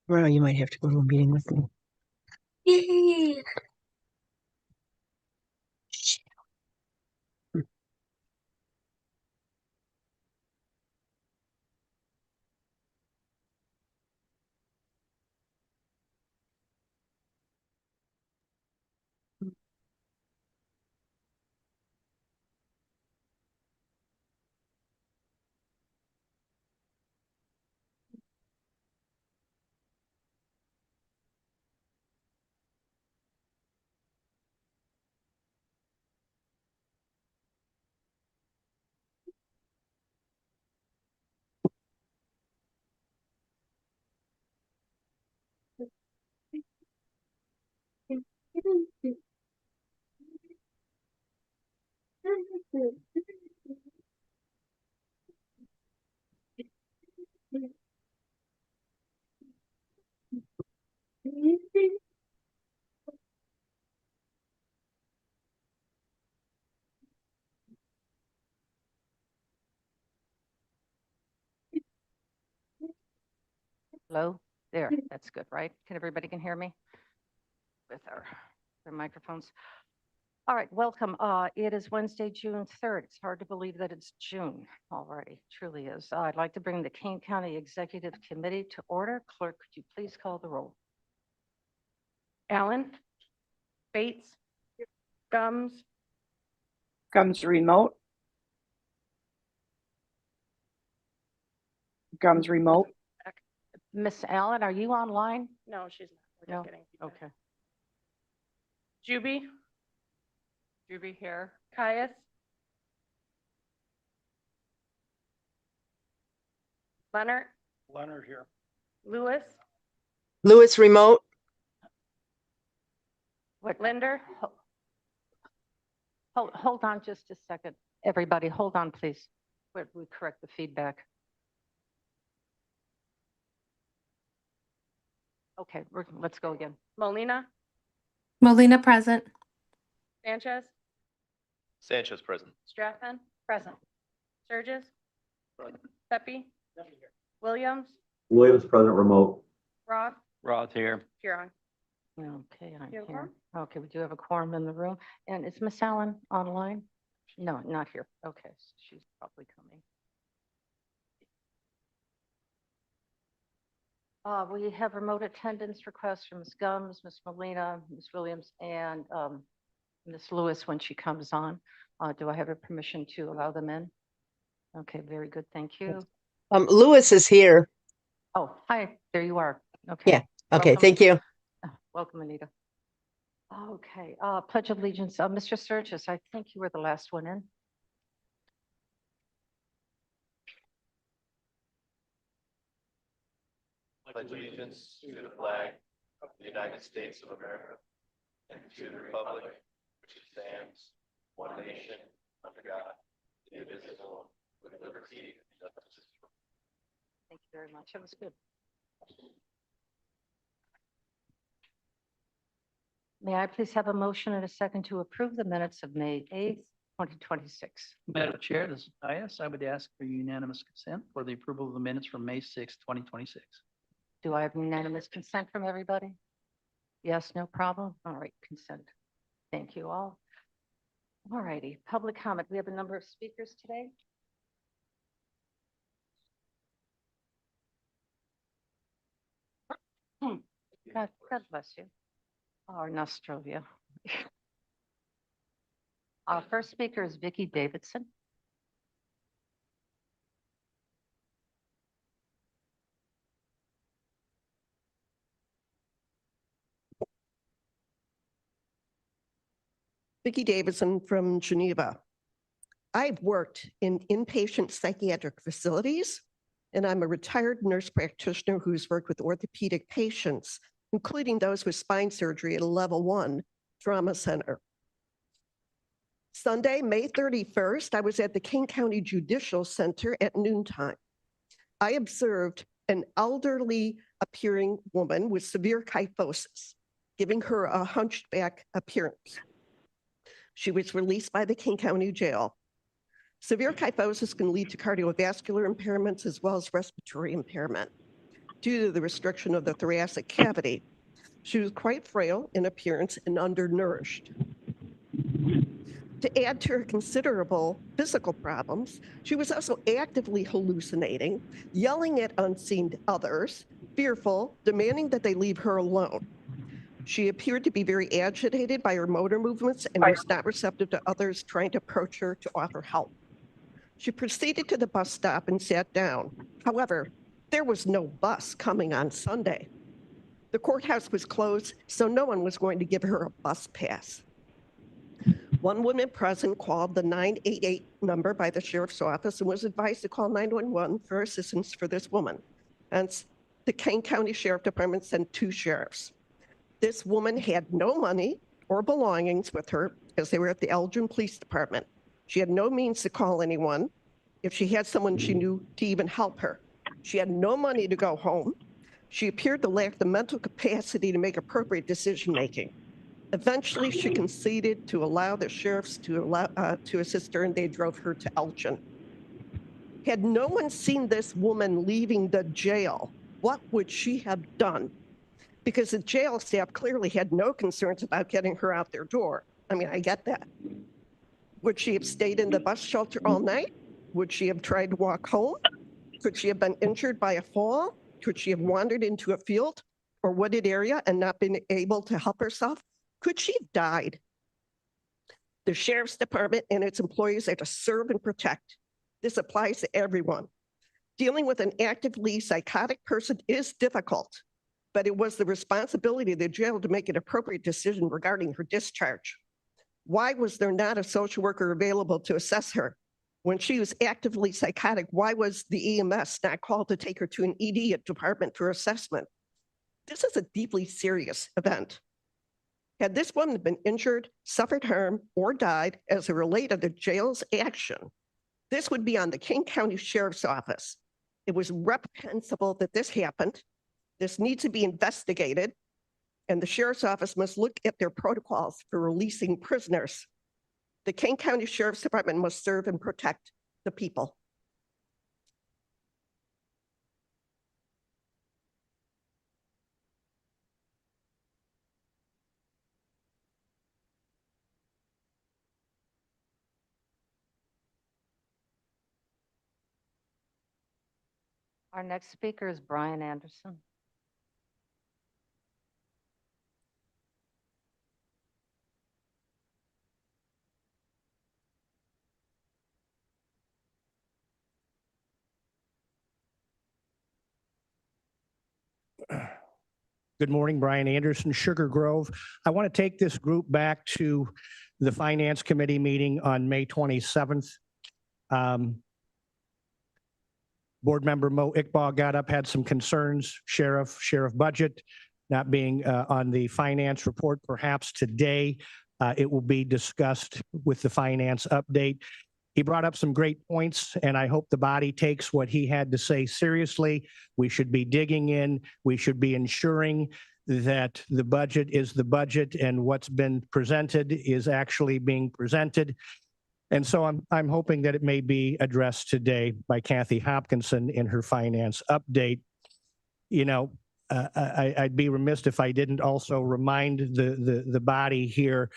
Well, you might have to go to a meeting with me. Yay! Hello? There, that's good, right? Everybody can hear me with their microphones. All right, welcome. It is Wednesday, June 3rd. It's hard to believe that it's June already, truly is. I'd like to bring the Kane County Executive Committee to order. Clerk, could you please call the roll? Allen, Bates, Gums, Gums remote. Gums remote. Miss Allen, are you online? no, she's not. We're No? just getting feedback. Okay. Juby, Juby here. Caius, Leonard, Leonard here. Lewis, Lewis remote. What, Linder, hold on just a second. Everybody, hold on, please. We correct the feedback. Okay, let's go again. Molina, Molina present. Sanchez, Sanchez present. Straffen, Present. Sturgis, Pepe, Williams, Williams present remote. Roth, Roth here. Huron. Okay, I'm You have a here. Okay, we do have a quorum in the room. And is Miss Allen online? No, not here. Okay, so she's probably coming. We have remote attendance requests from Ms. Gums, Ms. Molina, Ms. Williams, and Ms. Lewis when she comes on. Do I have a permission to allow them in? Okay, very good, thank you. Lewis is here. Oh, hi, there you are. Okay. Yeah. Okay, Welcome. thank you. Welcome, Anita. Okay, Pledge of Allegiance, Mr. Sturgis, I think you were the last one in. Pledge allegiance to the flag of the United States of America and to the republic which stands one nation under God, indivisible, with liberty and justice. Thank you very much, that was good. May I please have a motion and a second to approve the minutes of May 8th, 2026? Madam Chair, this is Pius. I would ask for unanimous consent for the approval of the minutes from May 6, 2026. Do I have unanimous consent from everybody? Yes, no problem. All right, consent. Thank you all. All righty, public comment. We have a number of speakers today. God bless you. Our Nostrovia. Our first speaker is Vicki Davidson. Vicki Davidson from Geneva. I've worked in inpatient psychiatric facilities, and I'm a retired nurse practitioner who's worked with orthopedic patients, including those with spine surgery at a level 1 trauma center. Sunday, May 31st, I was at the King County Judicial Center at noontime. I observed an elderly appearing woman with severe kyphosis, giving her a hunchback appearance. She was released by the King County Jail. Severe kyphosis can lead to cardiovascular impairments as well as respiratory impairment due to the restriction of the thoracic cavity. She was quite frail in appearance and undernourished. To add to her considerable physical problems, she was also actively hallucinating, yelling at unseen others, fearful, demanding that they leave her alone. She appeared to be very agitated by her motor movements and was not receptive to others trying to approach her to offer help. She proceeded to the bus stop and sat down. However, there was no bus coming on Sunday. The courthouse was closed, so no one was going to give her a bus pass. One woman present called the 988 number by the sheriff's office and was advised to call 911 for assistance for this woman. Hence, the King County Sheriff Department sent 2 sheriffs. This woman had no money or belongings with her as they were at the Elgin Police Department. She had no means to call anyone if she had someone she knew to even help her. She had no money to go home. She appeared to lack the mental capacity to make appropriate decision-making. Eventually, she conceded to allow the sheriffs to assist her, and they drove her to Elgin. Had no one seen this woman leaving the jail, what would she have done? Because the jail staff clearly had no concerns about getting her out their door. I mean, I get that. Would she have stayed in the bus shelter all night? Would she have tried to walk home? Could she have been injured by a fall? Could she have wandered into a field or wooded area and not been able to help herself? Could she have died? The Sheriff's Department and its employees are to serve and protect. This applies to everyone. Dealing with an actively psychotic person is difficult, but it was the responsibility of the jail to make an appropriate decision regarding her discharge. Why was there not a social worker available to assess her? When she was actively psychotic, why was the EMS not called to take her to an ED department for assessment? This is a deeply serious event. Had this woman been injured, suffered harm, or died as a relate of the jail's action, this would be on the King County Sheriff's Office. It was reprehensible that this happened. This needs to be investigated, and the Sheriff's Office must look at their protocols for releasing prisoners. The King County Sheriff's Department must serve and protect the people. Our next speaker is Brian Anderson. Good morning, Brian Anderson, Sugar Grove. I want to take this group back to the Finance Committee meeting on May 27th. Board member Mo Iqbal got up, had some concerns, sheriff budget not being on the finance report. Perhaps today it will be discussed with the finance update. He brought up some great points, and I hope the body takes what he had to say seriously. We should be digging in. We should be ensuring that the budget is the budget and what's been presented is actually being presented. And so I'm hoping that it may be addressed today by Kathy Hopkinson in her finance update. You know, I'd be remiss if I didn't also remind the body here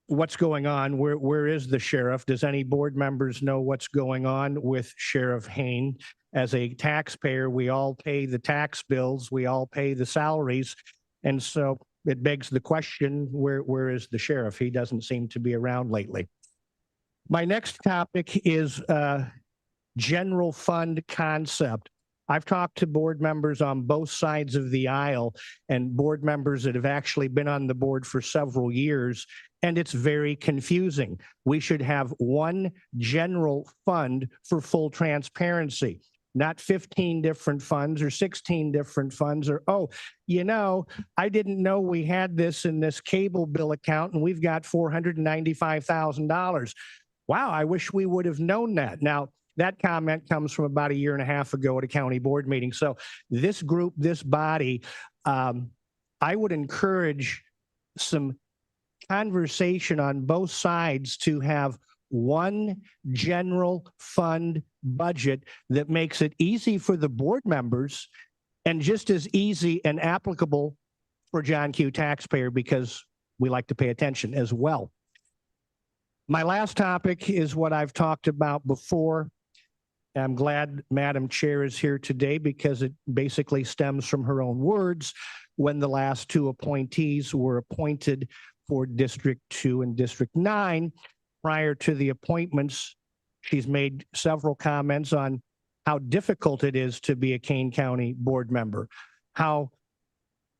what's going on. Where is the sheriff? Does any board members know what's going on with Sheriff Hain? As a taxpayer, we all pay the tax bills, we all pay the salaries. And so it begs the question, where is the sheriff? He doesn't seem to be around lately. My next topic is general fund concept. I've talked to board members on both sides of the aisle and board members that have actually been on the board for several years, and it's very confusing. We should have one general fund for full transparency, not 15 different funds or 16 different funds or, oh, you know, I didn't know we had this in this cable bill account and we've got $495,000. Wow, I wish we would have known that. Now, that comment comes from about a year and a half ago at a county board meeting. So this group, this body, I would encourage some conversation on both sides to have one general fund budget that makes it easy for the board members and just as easy and applicable for John Q. taxpayer, because we like to pay attention as well. My last topic is what I've talked about before. I'm glad Madam Chair is here today because it basically stems from her own words when the last two appointees were appointed for District 2 and District 9. Prior to the appointments, she's made several comments on how difficult it is to be a Kane County board member, how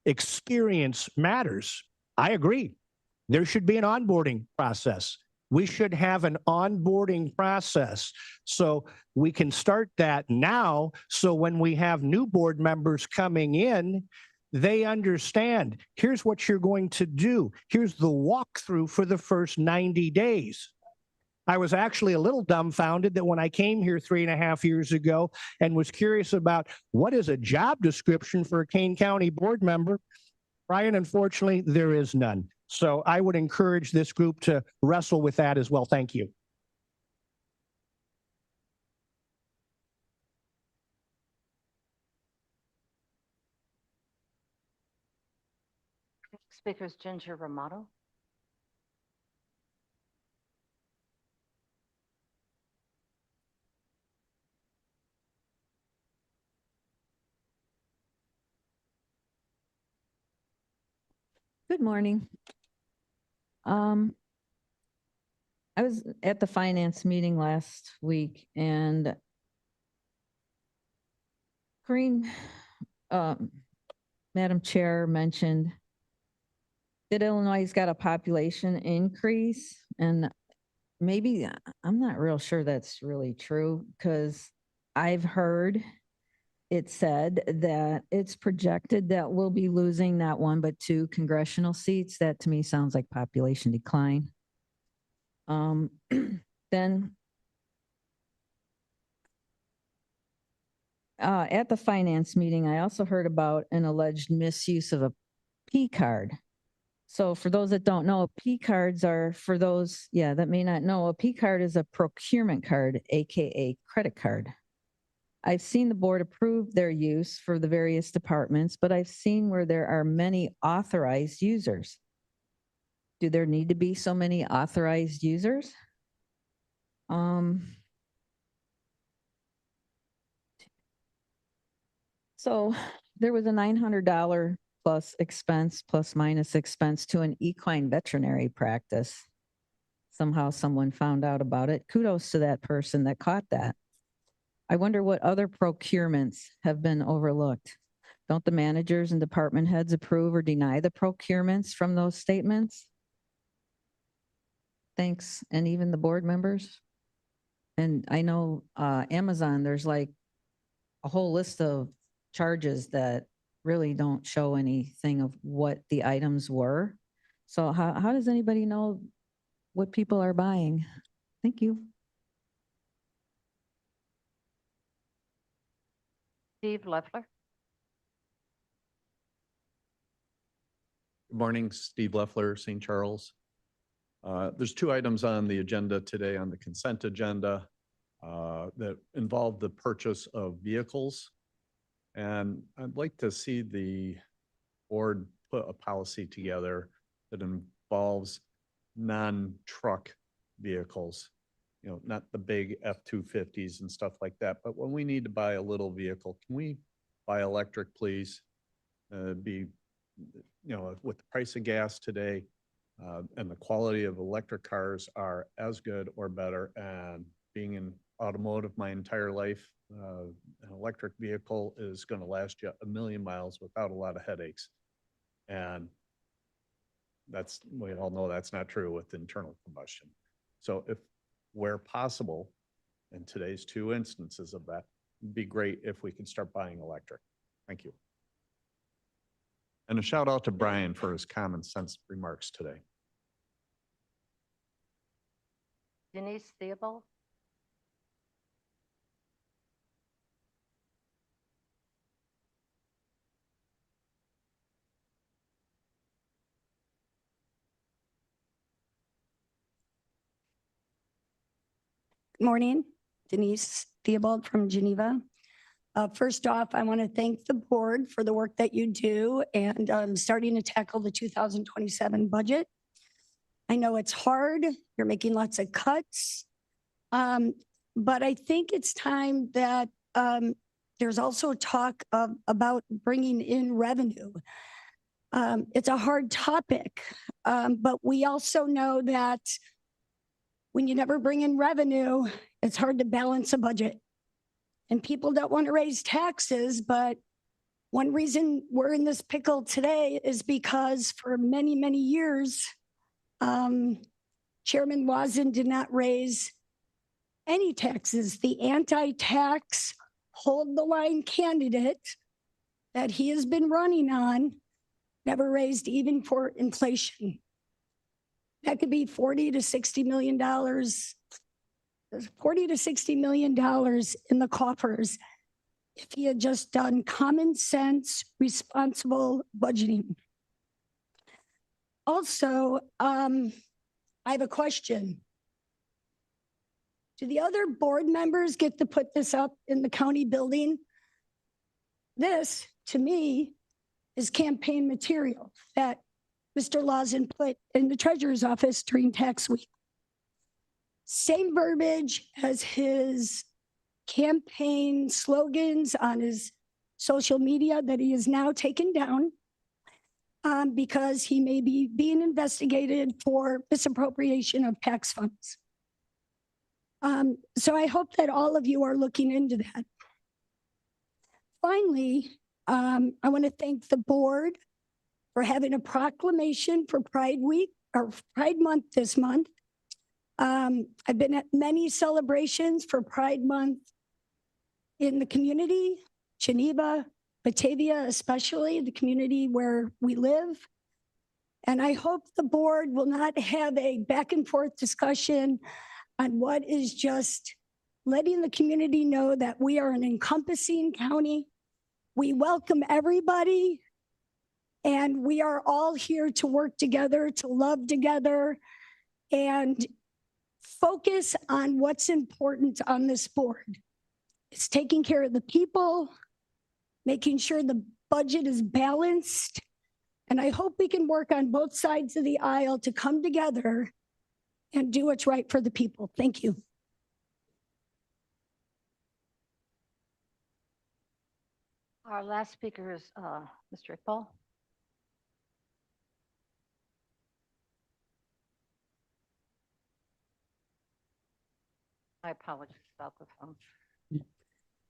experience matters. I agree. There should be an onboarding process. We should have an onboarding process so we can start that now. So when we have new board members coming in, they understand, here's what you're going to do. Here's the walkthrough for the first 90 days. I was actually a little dumbfounded that when I came here 3.5 years ago and was curious about what is a job description for a Kane County board member, Brian, unfortunately, there is none. So I would encourage this group to wrestle with that as well. Thank you. Speaker is Ginger Ramato. Good morning. I was at the finance meeting last week and Green, Madam Chair mentioned that Illinois has got a population increase, and maybe I'm not real sure that's really true because I've heard it said that it's projected that we'll be losing not one but 2 congressional seats. That to me sounds like population decline. Then at the finance meeting, I also heard about an alleged misuse of a P card. So for those that don't know, P cards are for those, that may not know, a P card is a procurement card, AKA credit card. I've seen the board approve their use for the various departments, but I've seen where there are many authorized users. Do there need to be so many authorized users? So there was a $900 plus expense, plus minus expense to an equine veterinary practice. Somehow someone found out about it. Kudos to that person that caught that. I wonder what other procurements have been overlooked. Don't the managers and department heads approve or deny the procurements from those statements? Thanks. And even the board members? And I know Amazon, there's like a whole list of charges that really don't show anything of what the items were. So how does anybody know what people are buying? Thank you. Steve Leffler. Good morning, Steve Leffler, St. Charles. There's two items on the agenda today on the consent agenda that involve the purchase of vehicles. And I'd like to see the board put a policy together that involves non-truck vehicles. You know, not the big F-250s and stuff like that, but when we need to buy a little vehicle, can we buy electric, please? With the price of gas today, and the quality of electric cars are as good or better. And being in automotive my entire life, an electric vehicle is going to last you 1,000,000 miles without a lot of headaches. And we all know that's not true with internal combustion. So if where possible, in today's two instances of that, it'd be great if we could start buying electric. Thank you. And a shout out to Brian for his common sense remarks today. Denise Theobald. Good morning, Denise Theobald from Geneva. First off, I want to thank the board for the work that you do and starting to tackle the 2027 budget. I know it's hard. You're making lots of cuts. But I think it's time that there's also talk about bringing in revenue. It's a hard topic, but we also know that when you never bring in revenue, it's hard to balance a budget. And people don't want to raise taxes, but one reason we're in this pickle today is because for many, many years, Chairman Wazin did not raise any taxes. The anti-tax hold the line candidate that he has been running on never raised even for inflation. That could be $40 to $60 million. There's $40 to $60 million in the coffers if he had just done common sense, responsible budgeting. Also, I have a question. Do the other board members get to put this up in the county building? This, to me, is campaign material that Mr. Lawson put in the treasurer's office during tax week. Same verbiage as his campaign slogans on his social media that he has now taken down because he may be being investigated for misappropriation of tax funds. So I hope that all of you are looking into that. Finally, I want to thank the board for having a proclamation for Pride Week or Pride Month this month. I've been at many celebrations for Pride Month in the community, Geneva, Batavia, especially the community where we live. And I hope the board will not have a back and forth discussion on what is just letting the community know that we are an encompassing county. We welcome everybody. And we are all here to work together, to love together, and focus on what's important on this board. It's taking care of the people, making sure the budget is balanced. And I hope we can work on both sides of the aisle to come together and do what's right for the people. Thank you. Our last speaker is Mr. Iqbal. My apologies about the phone.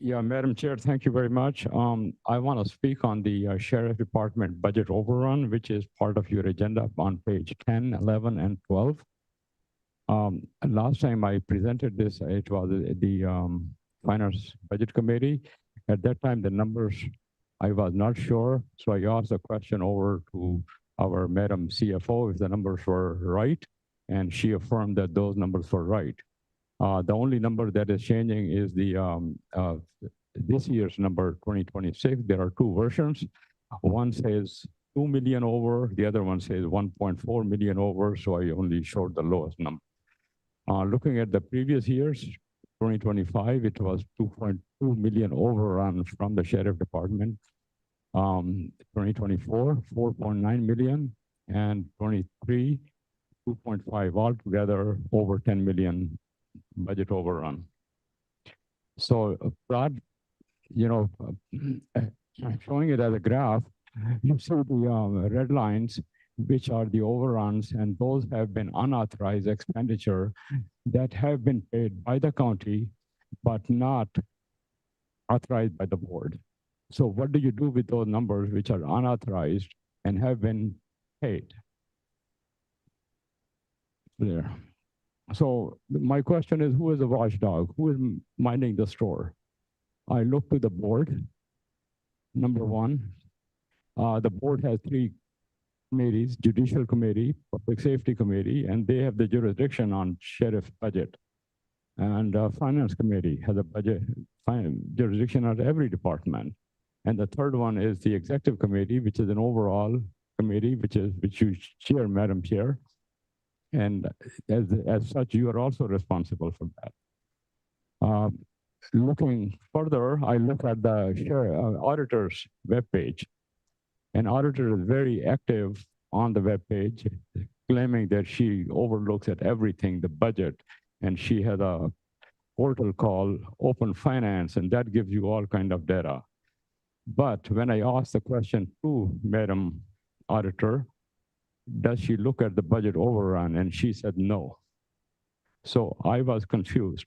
Yeah, Madam Chair, thank you very much. I want to speak on the Sheriff Department budget overrun, which is part of your agenda on page 10, 11, and 12. Last time I presented this, it was the Finance Budget Committee. At that time, the numbers, I was not sure. So I asked a question over to our Madam CFO if the numbers were right. And she affirmed that those numbers were right. The only number that is changing is the this year's number 2026. There are two versions. One says 2 million over, the other one says 1.4 million over. So I only showed the lowest number. Looking at the previous years, 2025, it was 2.2 million overrun from the Sheriff Department. 2024, 4.9 million, and 23, 2.5 altogether, over 10 million budget overrun. So, Brad, you know, showing it as a graph, you see the red lines, which are the overruns, and those have been unauthorized expenditure that have been paid by the county, but not authorized by the board. So what do you do with those numbers which are unauthorized and have been paid? There. So my question is, who is the watchdog? Who is minding the store? I look to the board. Number one, the board has three committees: Judicial Committee, Public Safety Committee, and they have the jurisdiction on sheriff's budget. And Finance Committee has a budget jurisdiction on every department. And the third one is the Executive Committee, which is an overall committee, which you chair, Madam Chair. And as such, you are also responsible for that. Looking further, I look at the auditor's webpage. An auditor is very active on the webpage, claiming that she overlooks at everything, the budget, and she has a portal called Open Finance, and that gives you all kind of data. But when I asked the question to Madam Auditor, does she look at the budget overrun? And she said no. So I was confused.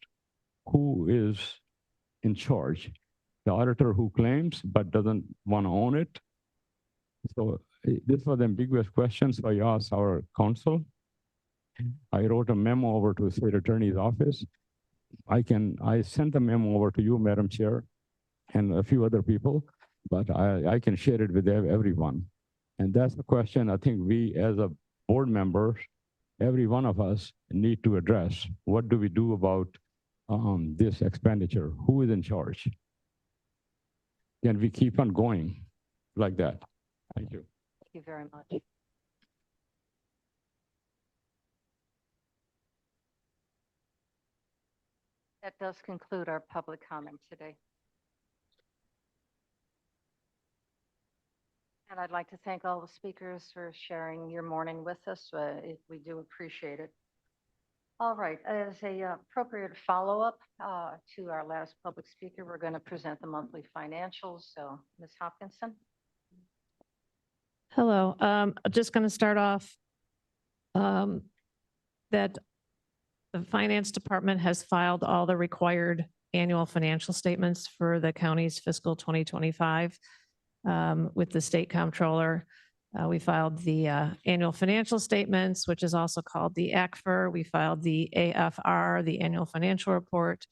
Who is in charge? The auditor who claims but doesn't want to own it? So this was an ambiguous question, so I asked our counsel. I wrote a memo over to the state attorney's office. I sent a memo over to you, Madam Chair, and a few other people, but I can share it with everyone. And that's the question I think we as a board members, every one of us need to address. What do we do about this expenditure? Who is in charge? Can we keep on going like that? Thank you. Thank you very much. That does conclude our public comment today. And I'd like to thank all the speakers for sharing your morning with us. We do appreciate it. All right, as a appropriate follow-up to our last public speaker, we're going to present the monthly financials. So, Ms. Hopkinson. Hello. I'm just going to start off that the Finance Department has filed all the required annual financial statements for the county's fiscal 2025 with the state comptroller. We filed the annual financial statements, which is also called the ACFR. We filed the AFR, the annual financial report.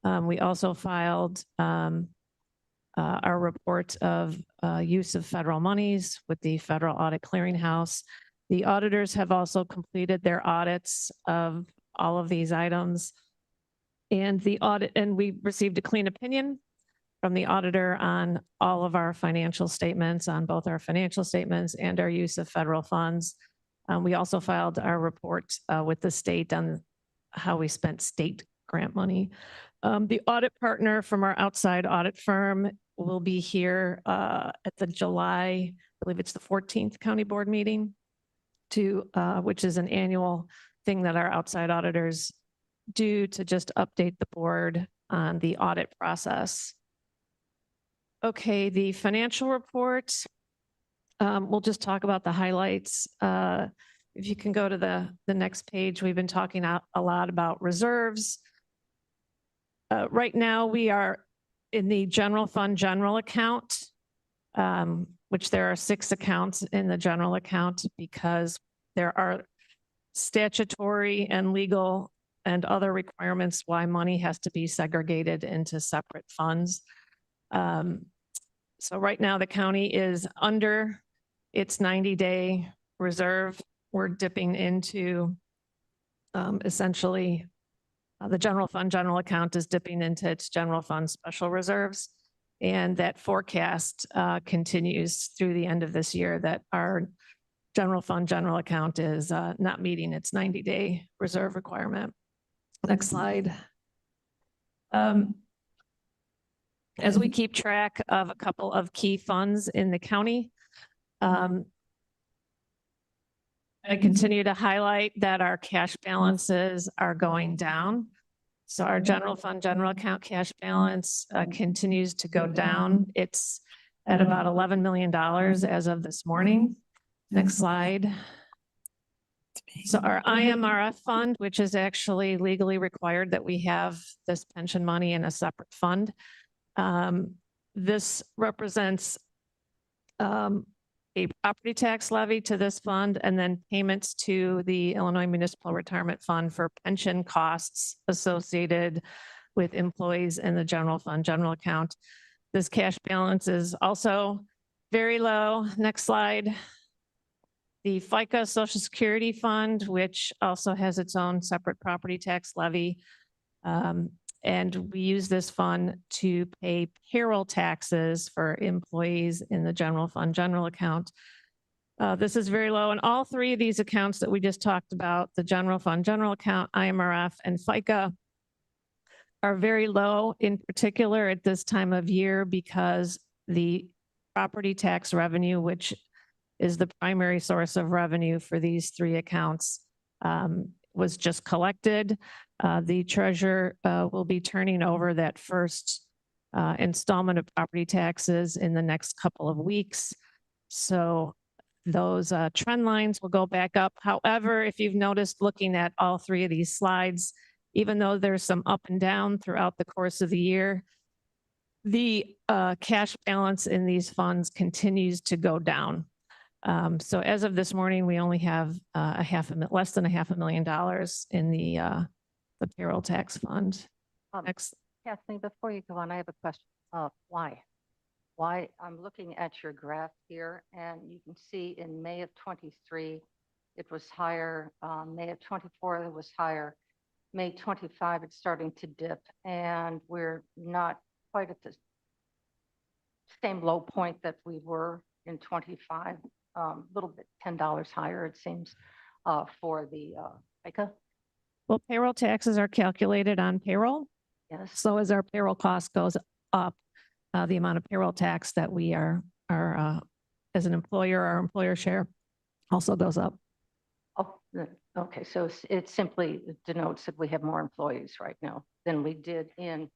We also filed our report of use of federal monies with the Federal Audit Clearinghouse. The auditors have also completed their audits of all of these items. And we received a clean opinion from the auditor on all of our financial statements, on both our financial statements and our use of federal funds. We also filed our report with the state on how we spent state grant money. The audit partner from our outside audit firm will be here at the July, I believe it's the 14th county board meeting, which is an annual thing that our outside auditors do to just update the board on the audit process. Okay, the financial report, we'll just talk about the highlights. If you can go to the next page, we've been talking a lot about reserves. Right now, we are in the general fund general account, which there are 6 accounts in the general account because there are statutory and legal and other requirements why money has to be segregated into separate funds. So right now the county is under its 90-day reserve. We're dipping into essentially the general fund general account is dipping into its general fund special reserves. And that forecast continues through the end of this year that our general fund general account is not meeting its 90-day reserve requirement. Next slide. As we keep track of a couple of key funds in the county, I continue to highlight that our cash balances are going down. So our general fund general account cash balance continues to go down. It's at about $11 million as of this morning. Next slide. So our IMRF fund, which is actually legally required that we have this pension money in a separate fund. This represents a property tax levy to this fund and then payments to the Illinois Municipal Retirement Fund for pension costs associated with employees in the general fund general account. This cash balance is also very low. Next slide. The FICA Social Security Fund, which also has its own separate property tax levy. And we use this fund to pay payroll taxes for employees in the general fund general account. This is very low. And all 3 of these accounts that we just talked about, the general fund general account, IMRF, and FICA, are very low, in particular at this time of year, because the property tax revenue, which is the primary source of revenue for these 3 accounts, was just collected. The treasurer will be turning over that first installment of property taxes in the next couple of weeks. So those trend lines will go back up. However, if you've noticed looking at all 3 of these slides, even though there's some up and down throughout the course of the year, the cash balance in these funds continues to go down. So as of this morning, we only have less than $500,000 in the payroll tax fund. Next. Kathleen, before you go on, I have a question. Why? Why? I'm looking at your graph here, and you can see in May of 23, it was higher. May of 24, it was higher. May 25, it's starting to dip, and we're not quite at the same low point that we were in 25. A little bit, $10 higher, it seems, for the FICA. Well, payroll taxes are calculated on payroll. Yes. So as our payroll cost goes up, the amount of payroll tax that we are as an employer, our employer share also goes up. Oh, okay. So it simply denotes that we have more employees right now than we did in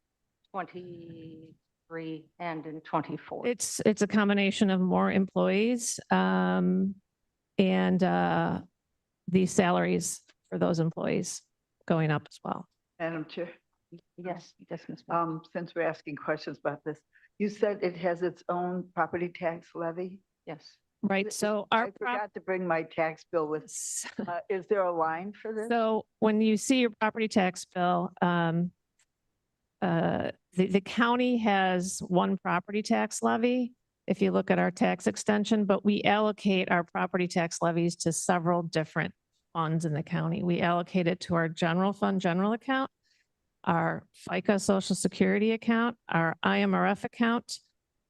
23 and in 24. It's a combination of more employees and the salaries for those employees going up as well. Madam Chair, Yes, yes, Ms. since we're asking questions about this, you said it has its own property tax levy? Yes. Right. So I forgot to bring my tax bill with. Is there a line for this? So when you see your property tax bill, the county has one property tax levy. If you look at our tax extension, but we allocate our property tax levies to several different funds in the county. We allocate it to our general fund general account, our FICA Social Security account, our IMRF account,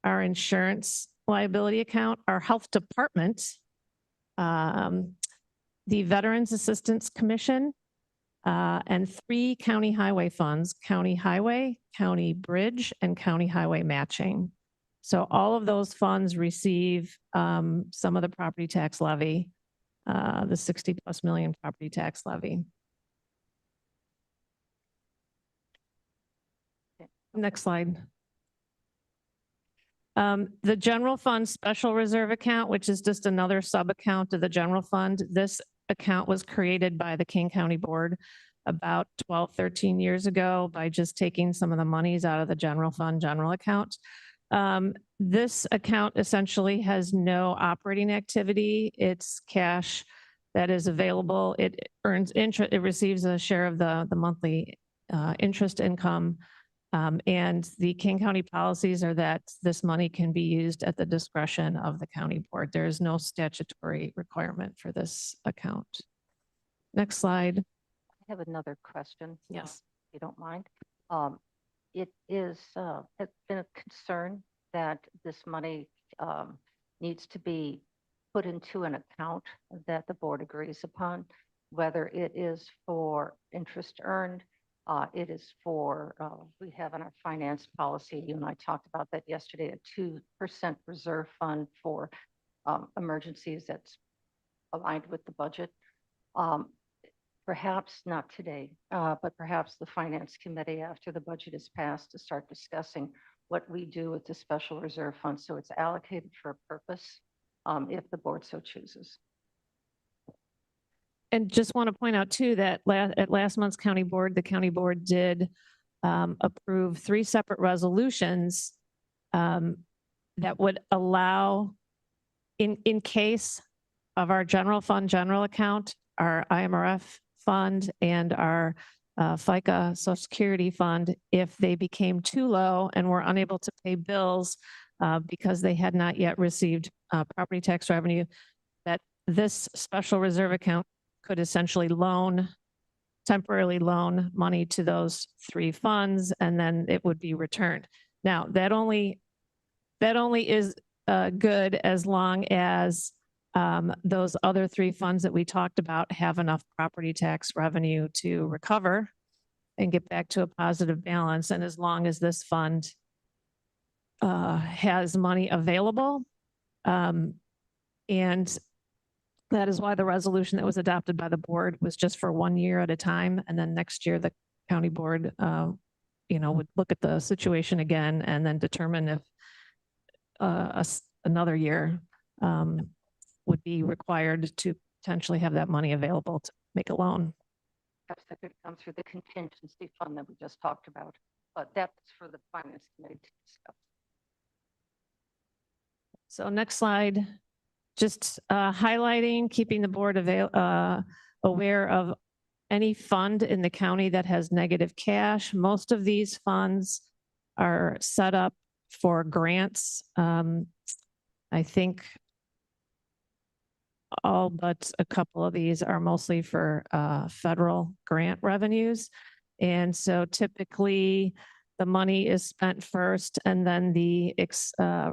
our insurance liability account, our health department, the Veterans Assistance Commission, and 3 county highway funds: county highway, county bridge, and county highway matching. So all of those funds receive some of the property tax levy, the 60+ million property tax levy. Next slide. The general fund special reserve account, which is just another sub account of the general fund. This account was created by the King County Board about 12, 13 years ago by just taking some of the monies out of the general fund, general account. This account essentially has no operating activity. It's cash that is available. It earns interest, it receives a share of the monthly interest income. And the King County policies are that this money can be used at the discretion of the county board. There is no statutory requirement for this account. Next slide. I have another question. Yes. If you don't mind. It is, it's been a concern that this money needs to be put into an account that the board agrees upon, whether it is for interest earned, it is for, we have in our finance policy, you and I talked about that yesterday, a 2% reserve fund for emergencies that's aligned with the budget. Perhaps not today, but perhaps the finance committee after the budget is passed to start discussing what we do with the special reserve fund. So it's allocated for a purpose if the board so chooses. And just want to point out too, that at last month's county board, the county board did approve 3 separate resolutions that would allow in case of our general fund, general account, our IMRF fund and our FICA Social Security fund, if they became too low and were unable to pay bills because they had not yet received property tax revenue, that this special reserve account could essentially temporarily loan money to those 3 funds, and then it would be returned. Now, that only is good as long as those other 3 funds that we talked about have enough property tax revenue to recover and get back to a positive balance. And as long as this fund has money available. And that is why the resolution that was adopted by the board was just for 1 year at a time. And then next year, the county board, would look at the situation again and then determine if another year would be required to potentially have that money available to make a loan. Perhaps that could come through the contingency fund that we just talked about, but that's for the finance committee to discuss. So next slide, just highlighting, keeping the board aware of any fund in the county that has negative cash. Most of these funds are set up for grants. I think all but a couple of these are mostly for federal grant revenues. And so typically the money is spent first and then the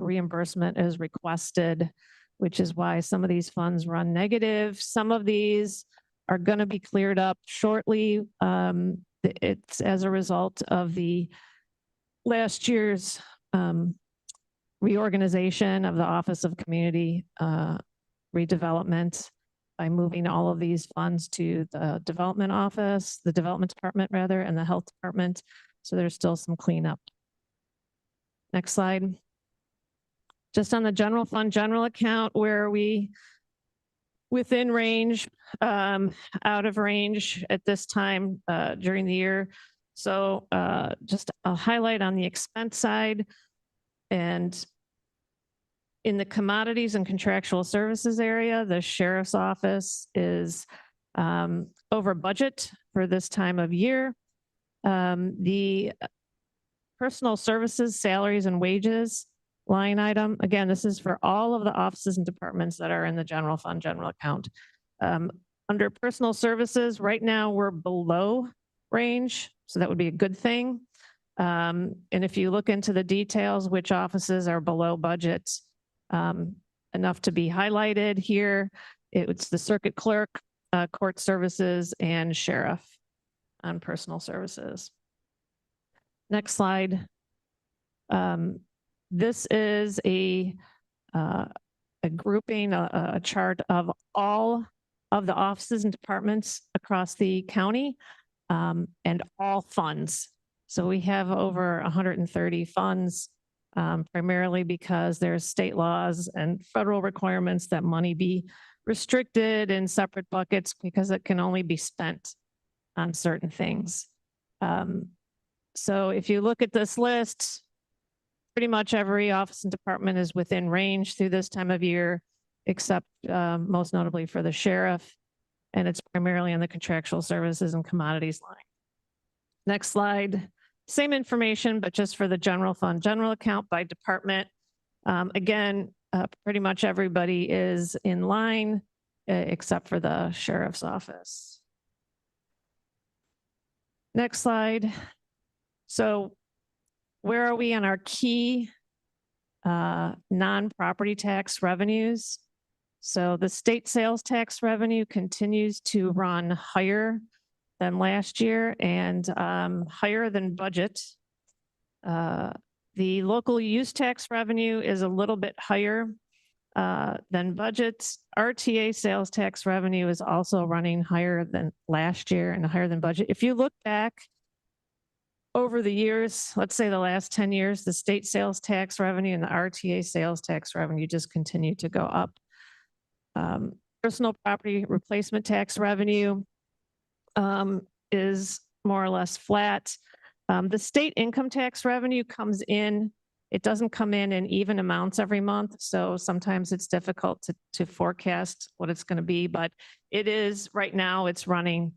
reimbursement is requested, which is why some of these funds run negative. Some of these are going to be cleared up shortly. It's as a result of the last year's reorganization of the Office of Community Redevelopment by moving all of these funds to the development office, the development department rather, and the health department. So there's still some cleanup. Next slide. Just on the general fund, general account, where we within range, out of range at this time during the year. So just a highlight on the expense side, and in the commodities and contractual services area, the sheriff's office is over budget for this time of year. The personal services, salaries and wages line item, again, this is for all of the offices and departments that are in the general fund, general account. Under personal services, right now we're below range, so that would be a good thing. And if you look into the details, which offices are below budget, enough to be highlighted here, it's the circuit clerk, court services, and sheriff on personal services. Next slide. This is a grouping, a chart of all of the offices and departments across the county and all funds. So we have over 130 funds, primarily because there's state laws and federal requirements that money be restricted in separate buckets because it can only be spent on certain things. So if you look at this list, pretty much every office and department is within range through this time of year, except most notably for the sheriff. And it's primarily on the contractual services and commodities line. Next slide, same information, but just for the general fund, general account by department. Again, pretty much everybody is in line except for the sheriff's office. Next slide. So where are we on our key non-property tax revenues? So the state sales tax revenue continues to run higher than last year and higher than budget. The local use tax revenue is a little bit higher than budget. RTA sales tax revenue is also running higher than last year and higher than budget. If you look back over the years, let's say the last 10 years, the state sales tax revenue and the RTA sales tax revenue just continue to go up. Personal property replacement tax revenue is more or less flat. The state income tax revenue comes in, it doesn't come in even amounts every month. So sometimes it's difficult to forecast what it's going to be, but it is right now it's running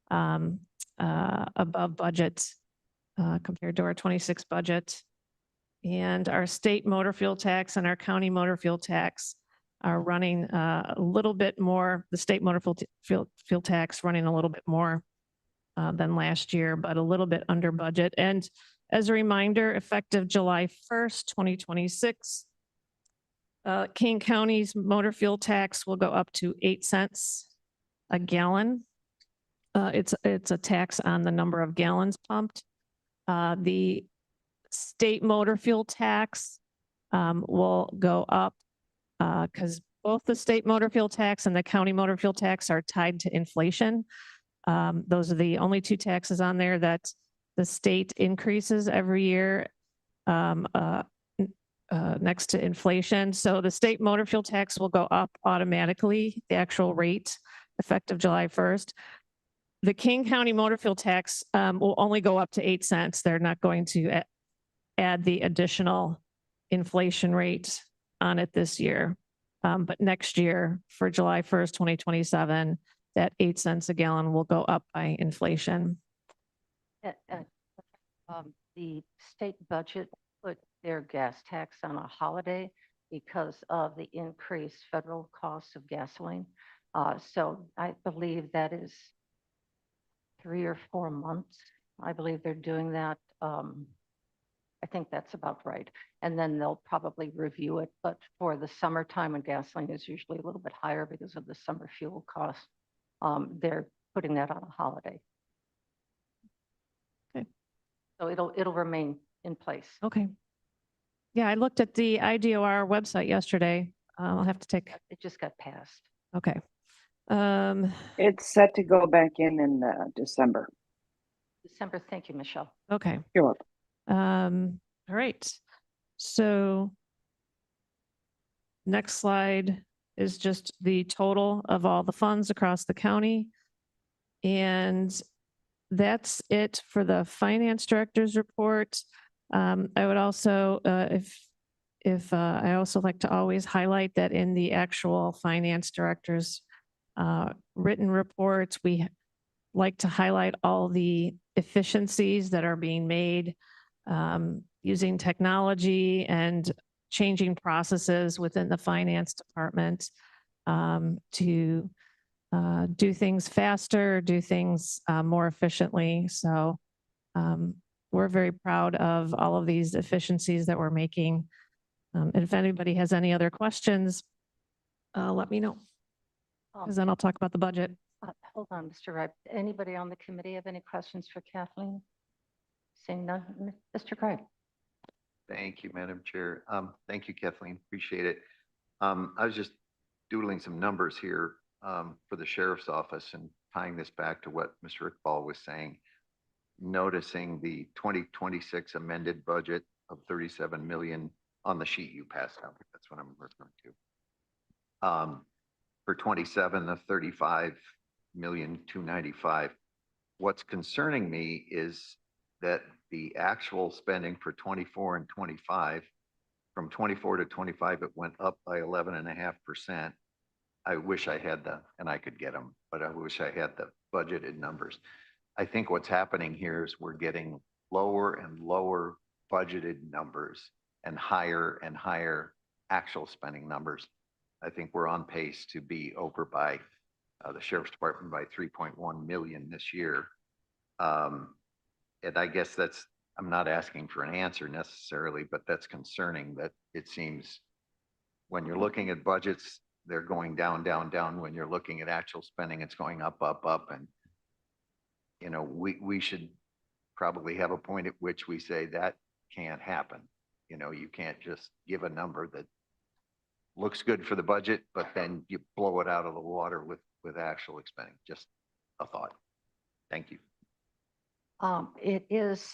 above budget compared to our 26 budget. And our state motor fuel tax and our county motor fuel tax are running a little bit more, the state motor fuel tax running a little bit more than last year, but a little bit under budget. And as a reminder, effective July 1st, 2026, King County's motor fuel tax will go up to 8 cents a gallon. It's a tax on the number of gallons pumped. The state motor fuel tax will go up because both the state motor fuel tax and the county motor fuel tax are tied to inflation. Those are the only two taxes on there that the state increases every year next to inflation. So the state motor fuel tax will go up automatically, the actual rate effective July 1st. The King County motor fuel tax will only go up to 8 cents. They're not going to add the additional inflation rate on it this year. But next year for July 1st, 2027, that 8 cents a gallon will go up by inflation. The state budget put their gas tax on a holiday because of the increased federal cost of gasoline. So I believe that is 3 or 4 months. I believe they're doing that. I think that's about right. And then they'll probably review it. But for the summertime when gasoline is usually a little bit higher because of the summer fuel cost, they're putting that on a holiday. Okay. So it'll remain in place. Okay. Yeah, I looked at the IDOR website yesterday. I'll have to take. It just got passed. Okay. It's set to go back in December. December. Thank you, Michelle. Okay. You're welcome. All right. So next slide is just the total of all the funds across the county. And that's it for the finance director's report. I would also, I also like to always highlight that in the actual finance director's written reports, we like to highlight all the efficiencies that are being made using technology and changing processes within the finance department to do things faster, do things more efficiently. So we're very proud of all of these efficiencies that we're making. And if anybody has any other questions, let me know, because then I'll talk about the budget. Hold on, Mr. Wright. Anybody on the committee have any questions for Kathleen? Seeing none, Mr. Gray. Thank you, Madam Chair. Thank you, Kathleen. Appreciate it. I was just doodling some numbers here for the sheriff's office and tying this back to what Mr. Iqbal was saying, noticing the 2026 amended budget of 37 million on the sheet you passed out. That's what I'm referring to. For 27, the 35,295,000. what's concerning me is that the actual spending for 24 and 25, from 24 to 25, it went up by 11.5%. I wish I had and I could get them, but I wish I had the budgeted numbers. I think what's happening here is we're getting lower and lower budgeted numbers and higher actual spending numbers. I think we're on pace to be over by the sheriff's department by 3.1 million this year. And I guess I'm not asking for an answer necessarily, but that's concerning that it seems when you're looking at budgets, they're going down, down, down. When you're looking at actual spending, it's going up, up, up. And, you know, we should probably have a point at which we say that can't happen. You know, you can't just give a number that looks good for the budget, but then you blow it out of the water with actual expending. Just a thought. Thank you. It is,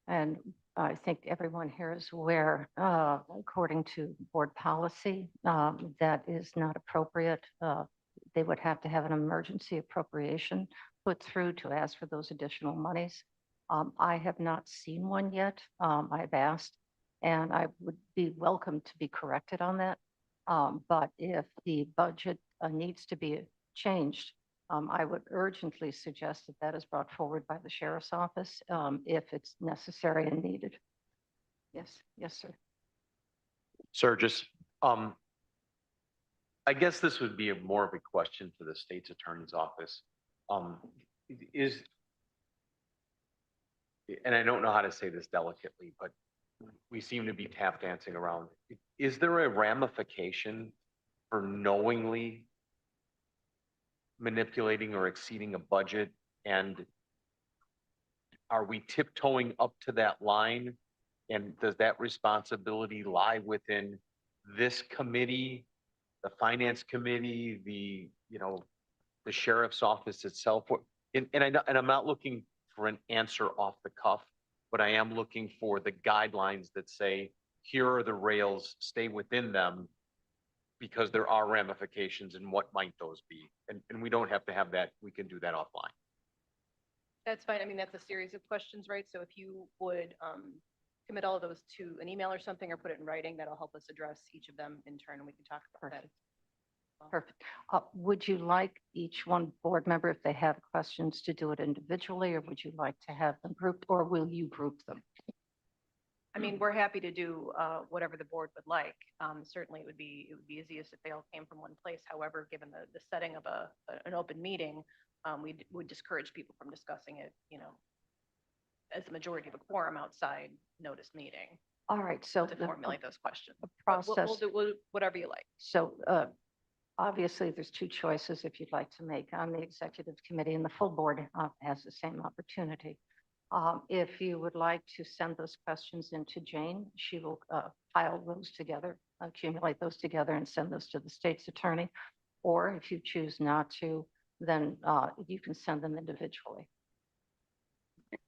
and I think everyone here is aware, according to board policy, that is not appropriate. They would have to have an emergency appropriation put through to ask for those additional monies. I have not seen one yet. I've asked, and I would be welcome to be corrected on that. But if the budget needs to be changed, I would urgently suggest that that is brought forward by the sheriff's office if it's necessary and needed. Yes, yes, sir. Sir, just, I guess this would be more of a question to the state's attorney's office. And I don't know how to say this delicately, but we seem to be tap dancing around. Is there a ramification for knowingly manipulating or exceeding a budget? And are we tiptoeing up to that line? And does that responsibility lie within this committee, the finance committee, the sheriff's office itself? And I'm not looking for an answer off the cuff, but I am looking for the guidelines that say, here are the rails, stay within them, because there are ramifications, and what might those be? And we don't have to have that. We can do that offline. That's fine. I mean, that's a series of questions, right? So if you would commit all of those to an email or something, or put it in writing, that'll help us address each of them in turn, and we can talk about that. Perfect. Would you like each one board member, if they have questions, to do it individually, or would you like to have them grouped, or will you group them? I mean, we're happy to do whatever the board would like. Certainly, it would be easiest if they all came from one place. However, given the setting of an open meeting, we would discourage people from discussing it, as the majority of a quorum outside notice meeting. All right, so To formulate those questions. process. We'll do whatever you like. So obviously, there's two choices if you'd like to make on the executive committee, and the full board has the same opportunity. If you would like to send those questions into Jane, she will file those together, accumulate those together, and send those to the state's attorney. Or if you choose not to, then you can send them individually.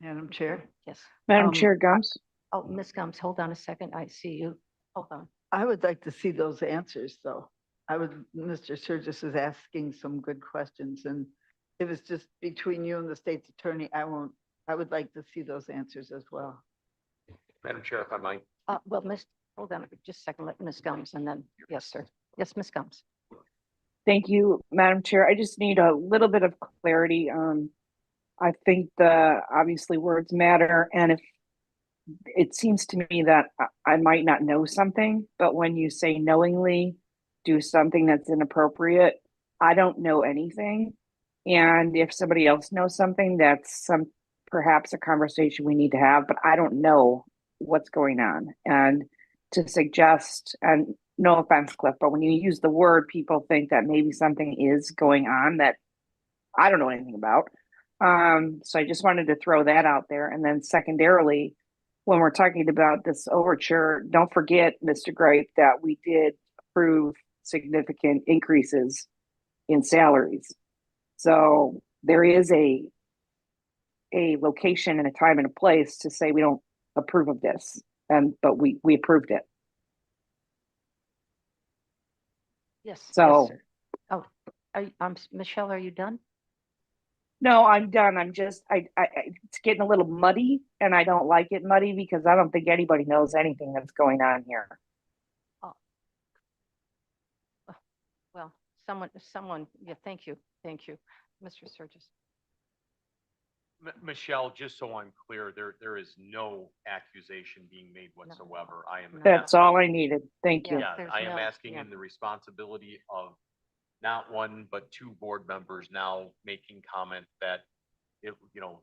Madam Chair. Yes. Madam Chair Gums. Oh, Ms. Gums, hold on a second. I see you. Hold on. I would like to see those answers, though. Mr. Sturgis is asking some good questions, and if it's just between you and the state's attorney, I would like to see those answers as well. Madam Chair, if I might. Well, hold on just a second. Let Ms. Gums, and then, yes, sir. Yes, Ms. Gums. Thank you, Madam Chair. I just need a little bit of clarity. I think obviously words matter, and if it seems to me that I might not know something, but when you say knowingly do something that's inappropriate, I don't know anything. And if somebody else knows something, that's perhaps a conversation we need to have, but I don't know what's going on. And to suggest, and no offense, Cliff, but when you use the word, people think that maybe something is going on that I don't know anything about. So I just wanted to throw that out there. And then secondarily, when we're talking about this overture, don't forget, Mr. Great, that we did approve significant increases in salaries. So there is a location and a time and a place to say we don't approve of this, but we approved it. Yes. So, yes, sir. Oh, Michelle, are you done? No, I'm done. I'm just, it's getting a little muddy and I don't like it muddy because I don't think anybody knows anything that's going on here. Well, yeah, thank you. Mr. Sturgis. Michelle, just so I'm clear, there is no accusation being made whatsoever. I am. That's all I needed. Thank you. Yeah, there's I am no- asking yeah. in the responsibility of not one, but two board members now making comment that if,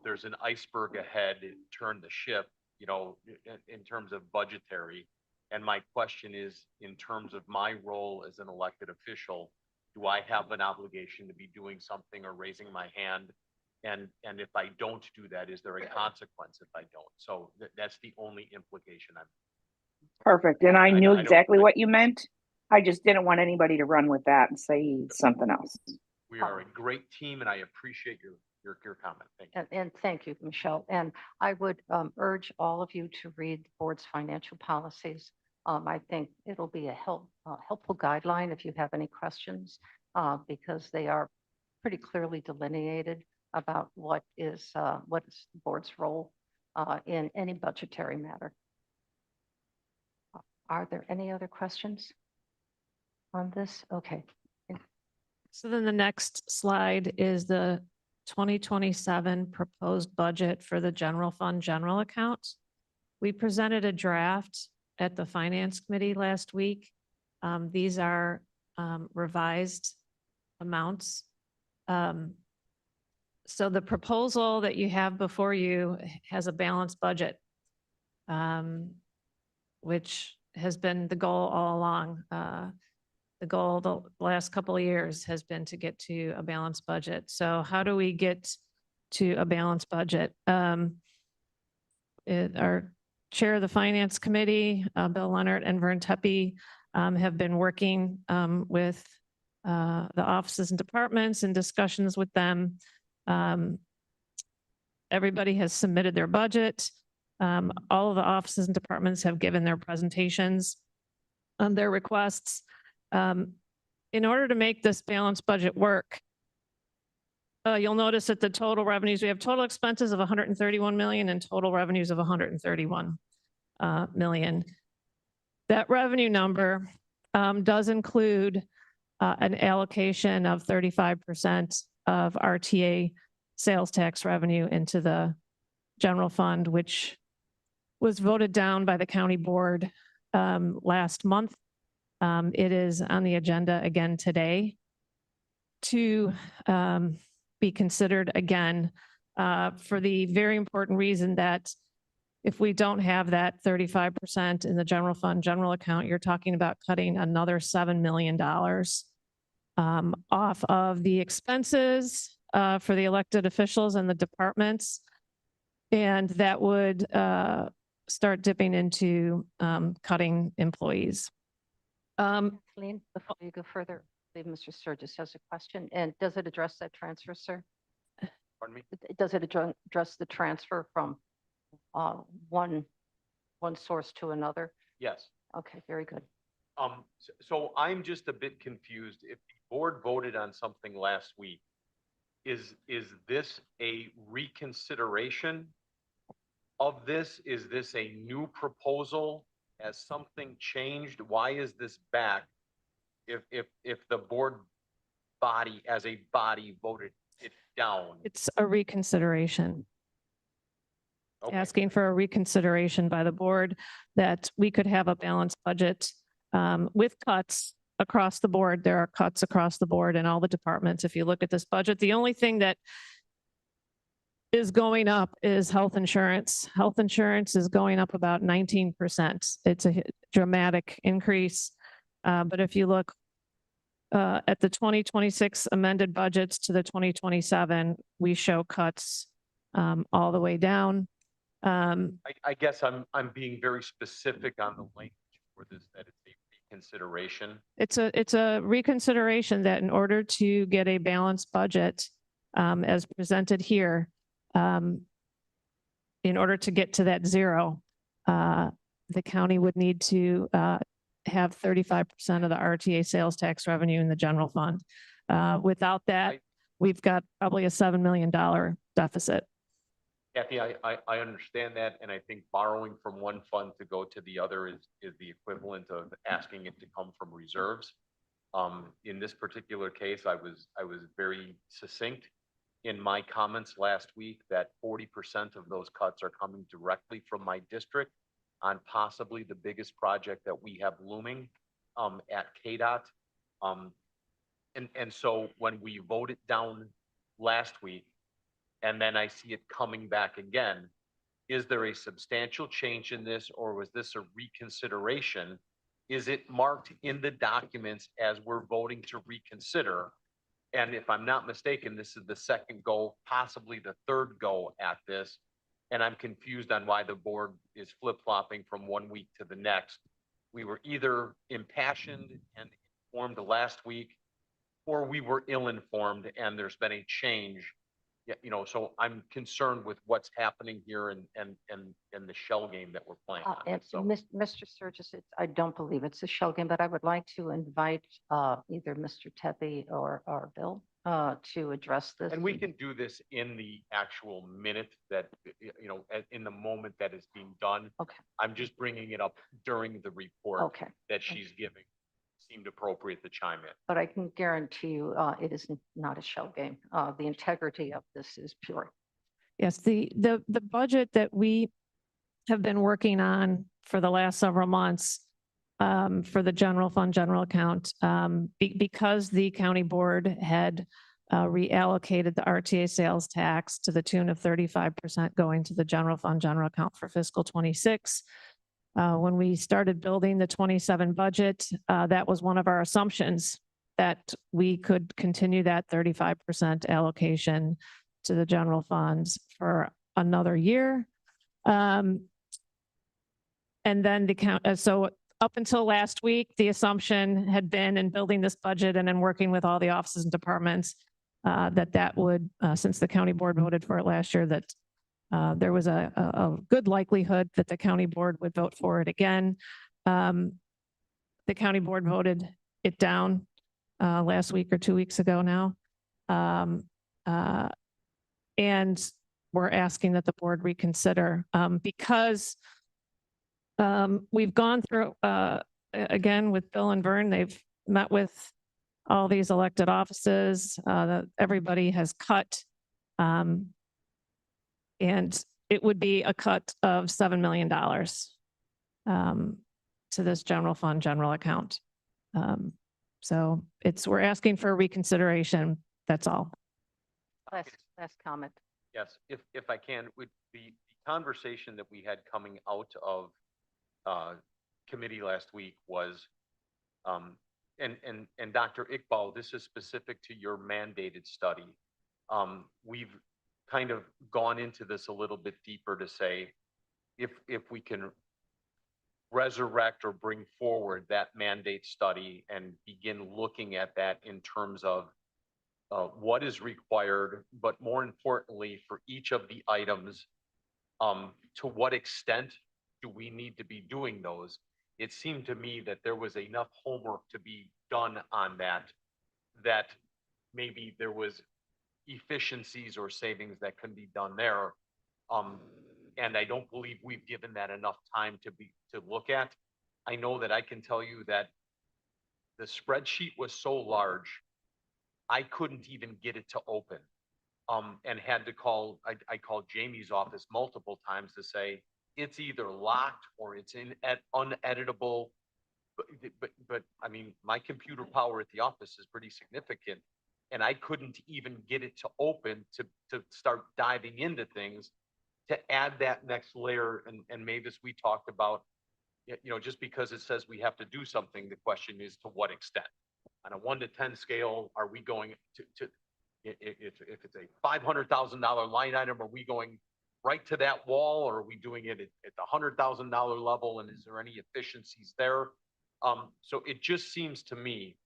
there's an iceberg ahead, turn the ship, in terms of budgetary. And my question is, in terms of my role as an elected official, do I have an obligation to be doing something or raising my hand? And if I don't do that, is there a consequence if I don't? So that's the only implication I'm. Perfect. And I knew don't- exactly what you meant. I just didn't want anybody to run with that and say something else. We are a great team and I appreciate your comment. Thank you. And thank you, Michelle. And I would urge all of you to read the board's financial policies. I think it'll be a helpful guideline if you have any questions, because they are pretty clearly delineated about what is the board's role in any budgetary matter. Are there any other questions on this? Okay. So then the next slide is the 2027 proposed budget for the general fund general account. We presented a draft at the finance committee last week. These are revised amounts. So the proposal that you have before you has a balanced budget, which has been the goal all along. The goal the last couple of years has been to get to a balanced budget. So how do we get to a balanced budget? Our chair of the finance committee, Bill Leonard and Vern Tepe, have been working with the offices and departments and discussions with them. Everybody has submitted their budget. All of the offices and departments have given their presentations on their requests. In order to make this balanced budget work, you'll notice that the total revenues, we have total expenses of 131 million and total revenues of 131 million. That revenue number does include an allocation of 35% of RTA sales tax revenue into the general fund, which was voted down by the county board last month. It is on the agenda again today to be considered again for the very important reason that if we don't have that 35% in the general fund, general account, you're talking about cutting another $7 million off of the expenses for the elected officials and the departments. And that would start dipping into cutting employees. Colleen, before you go further, I believe Mr. Sturgis has a question. And does it address that transfer, sir? Pardon me? Does it address the transfer from one source to another? Yes. Okay, very good. So I'm just a bit confused. If the board voted on something last week, is this a reconsideration of this? Is this a new proposal? Has something changed? Why is this back? If the board body as a body voted it down? It's a reconsideration. Okay. Asking for a reconsideration by the board that we could have a balanced budget with cuts across the board. There are cuts across the board in all the departments. If you look at this budget, the only thing that is going up is health insurance. Health insurance is going up about 19%. It's a dramatic increase. But if you look at the 2026 amended budgets to the 2027, we show cuts all the way down. I guess I'm being very specific on the language for this, that it's a reconsideration. It's a reconsideration that in order to get a balanced budget as presented here, in order to get to that zero, the county would need to have 35% of the RTA sales tax revenue in the general fund. Without that, we've got probably a $7 million deficit. Kathy, I understand that, and I think borrowing from one fund to go to the other is the equivalent of asking it to come from reserves. In this particular case, I was very succinct in my comments last week that 40% of those cuts are coming directly from my district on possibly the biggest project that we have looming at KDOT. And so when we voted down last week, and then I see it coming back again, is there a substantial change in this, or was this a reconsideration? Is it marked in the documents as we're voting to reconsider? And if I'm not mistaken, this is the second go, possibly the third go at this. And I'm confused on why the board is flip-flopping from one week to the next. We were either impassioned and informed last week, or we were ill-informed and there's been a change. Yeah, you know, so I'm concerned with what's happening here and the shell game that we're playing. on. And So Mr. Sturgis, I don't believe it's a shell game, but I would like to invite either Mr. Tepe or Bill to address this. And we can do this in the actual minute that, you know, in the moment that is being done. Okay. I'm just bringing it up during the report Okay. that she's giving. Seemed appropriate to chime in. But I can guarantee you, it is not a shell game. The integrity of this is pure. Yes, the budget that we have been working on for the last several months for the general fund, general account, because the county board had reallocated the RTA sales tax to the tune of 35% going to the general fund, general account for fiscal 26. When we started building the 27 budget, that was one of our assumptions that we could continue that 35% allocation to the general funds for another year. And then so up until last week, the assumption had been in building this budget and in working with all the offices and departments that would, since the county board voted for it last year, that there was a good likelihood that the county board would vote for it again. The county board voted it down last week or 2 weeks ago now. And we're asking that the board reconsider because we've gone through, again, with Bill and Vern, they've met with all these elected offices. Everybody has cut. And it would be a cut of $7 million to this general fund, general account. So we're asking for reconsideration. That's all. Last comment. Yes, if I can, with the conversation that we had coming out of committee last week was, and Dr. Iqbal, this is specific to your mandated study. We've kind of gone into this a little bit deeper to say, if we can resurrect or bring forward that mandate study and begin looking at that in terms of what is required, but more importantly, for each of the items, to what extent do we need to be doing those? It seemed to me that there was enough homework to be done on that maybe there was efficiencies or savings that can be done there. And I don't believe we've given that enough time to look at. I know that I can tell you that the spreadsheet was so large, I couldn't even get it to open. And had to I called Jamie's office multiple times to say, it's either locked or it's uneditable. But I mean, my computer power at the office is pretty significant. And I couldn't even get it to open to start diving into things, to add that next layer. And Mavis, we talked about, you know, just because it says we have to do something, the question is to what extent? On a 1 to 10 scale, are we going to if it's a $500,000 line item, are we going right to that wall, or are we doing it at the $100,000 level? And is there any efficiencies there? So it just seems to me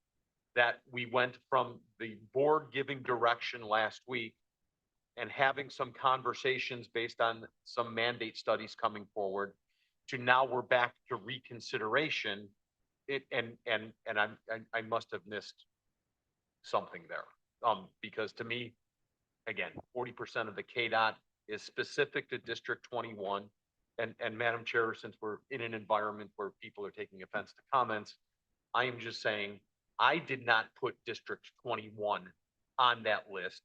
that we went from the board giving direction last week and having some conversations based on some mandate studies coming forward to now we're back to reconsideration. I must have missed something there. because to me, again, 40% of the KDOT is specific to District 21. And Madam Chair, since we're in an environment where people are taking offense to comments, I am just saying, I did not put District 21 on that list.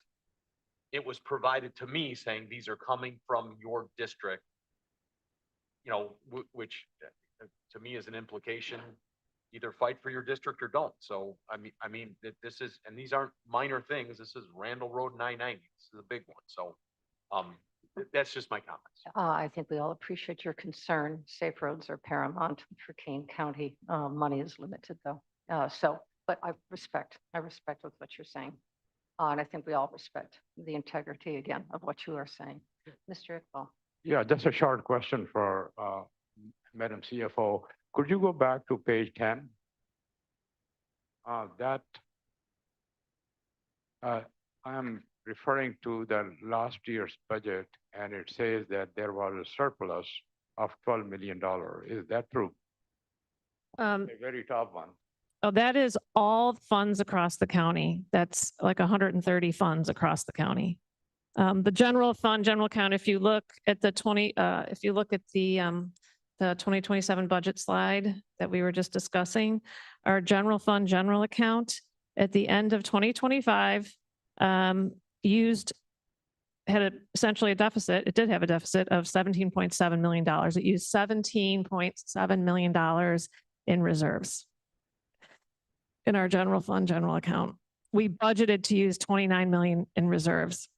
It was provided to me saying these are coming from your district, you know, which to me is an implication, either fight for your district or don't. So, I mean, that this is, and these aren't minor things. This is Randall Road 990. This is a big one. So, that's just my comments. I think we all appreciate your concern. Safe roads are paramount for Kane County. Money is limited though. But I respect with what you're saying. And I think we all respect the integrity again of what you are saying. Mr. Iqbal. Yeah, just a short question for Madam CFO. Could you go back to page 10? I'm referring to the last year's budget, and it says that there was a surplus of $12 million. Is that true? The very top one. Oh, that is all funds across the county. That's like 130 funds across the county. The general fund, general account, if you look at the 2027 budget slide that we were just discussing, our general fund, general account at the end of 2025 had essentially a deficit. It did have a deficit of $17.7 million. It used $17.7 million in reserves in our general fund, general account. We budgeted to use 29 million in reserves.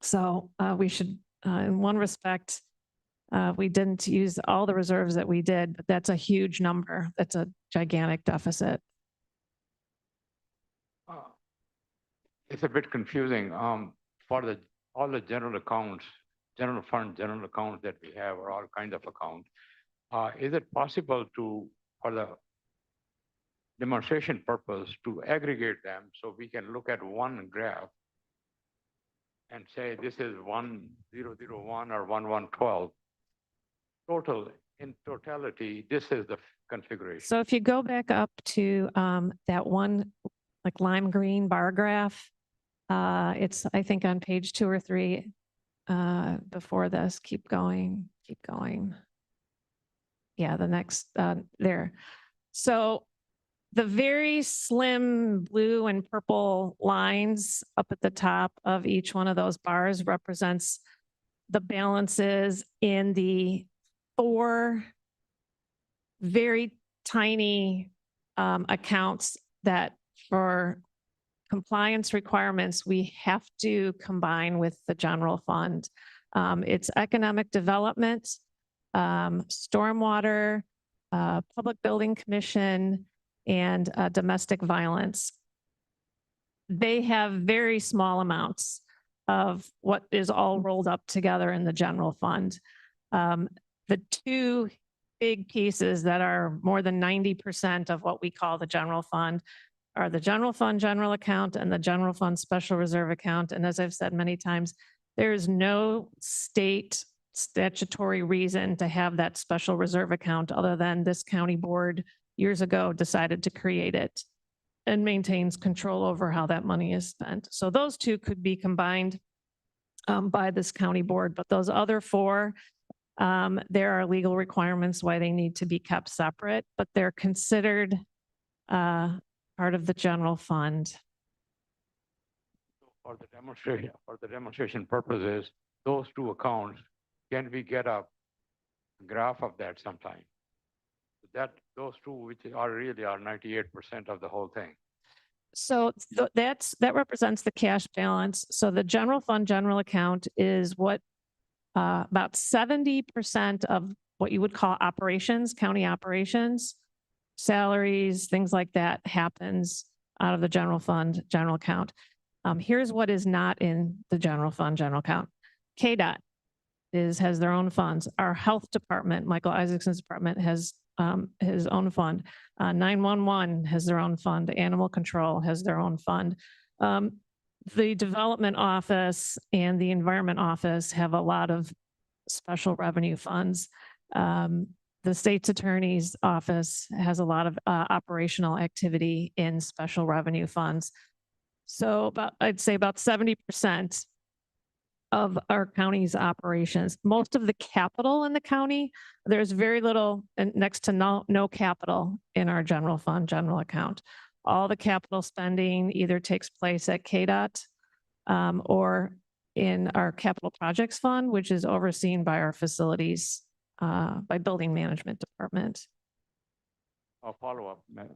So we should, in one respect, we didn't use all the reserves that we did, but that's a huge number. That's a gigantic deficit. It's a bit confusing. For all the general accounts, general fund, general accounts that we have are all kind of accounts. Is it possible to, for the demonstration purpose, to aggregate them so we can look at one graph and say this is 1001 or 1112? In totality, this is the configuration. So if you go back up to that one like lime green bar graph, it's, I think, on page 2 or 3 before this. Keep going, keep going. Yeah, the next there. So the very slim blue and purple lines up at the top of each one of those bars represents the balances in the 4 very tiny accounts that for compliance requirements, we have to combine with the general fund. It's economic development, stormwater, public building commission, and domestic violence. They have very small amounts of what is all rolled up together in the general fund. The 2 big pieces that are more than 90% of what we call the general fund are the general fund general account and the general fund special reserve account. And as I've said many times, there is no state statutory reason to have that special reserve account other than this county board years ago decided to create it and maintains control over how that money is spent. So those 2 could be combined by this county board, but those other 4, there are legal requirements why they need to be kept separate, but they're considered part of the general fund. For the demonstration purposes, those 2 accounts, can we get a graph of that sometime? Those 2, which are really 98% of the whole thing. So that represents the cash balance. So the general fund general account is what about 70% of what you would call operations, county operations, salaries, things like that happens out of the general fund general account. Here's what is not in the general fund general account. KDOT has their own funds. Our health department, Michael Isaacson's department, has his own fund. 911 has their own fund. Animal control has their own fund. The development office and the environment office have a lot of special revenue funds. The state's attorney's office has a lot of operational activity in special revenue funds. So I'd say about 70% of our county's operations. Most of the capital in the county, there's very little and next to no capital in our general fund, general account. All the capital spending either takes place at KDOT or in our capital projects fund, which is overseen by our facilities, by building management department. A follow-up, Madam.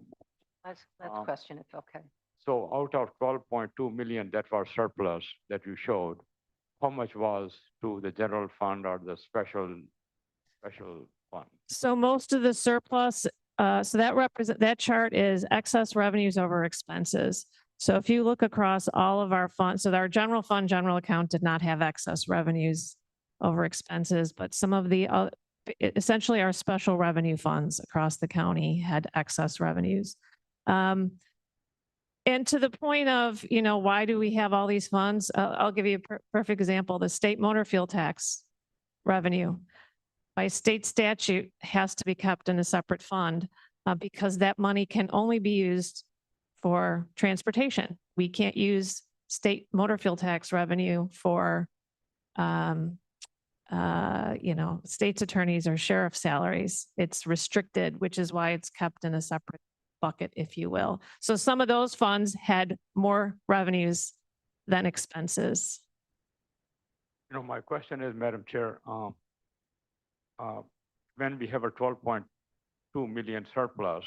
That's Um, question, if okay. So out of 12.2 million that was surplus that you showed, how much was to the general fund or the special fund? So most of the surplus, so that chart is excess revenues over expenses. So if you look across all of our funds, so our general fund, general account did not have excess revenues over expenses, but some of the, essentially our special revenue funds across the county had excess revenues. And to the point of, why do we have all these funds? I'll give you a perfect example. The state motor fuel tax revenue by state statute has to be kept in a separate fund because that money can only be used for transportation. We can't use state motor fuel tax revenue for, state's attorneys or sheriff salaries. It's restricted, which is why it's kept in a separate bucket, if you will. So some of those funds had more revenues than expenses. My question is, Madam Chair, when we have a 12.2 million surplus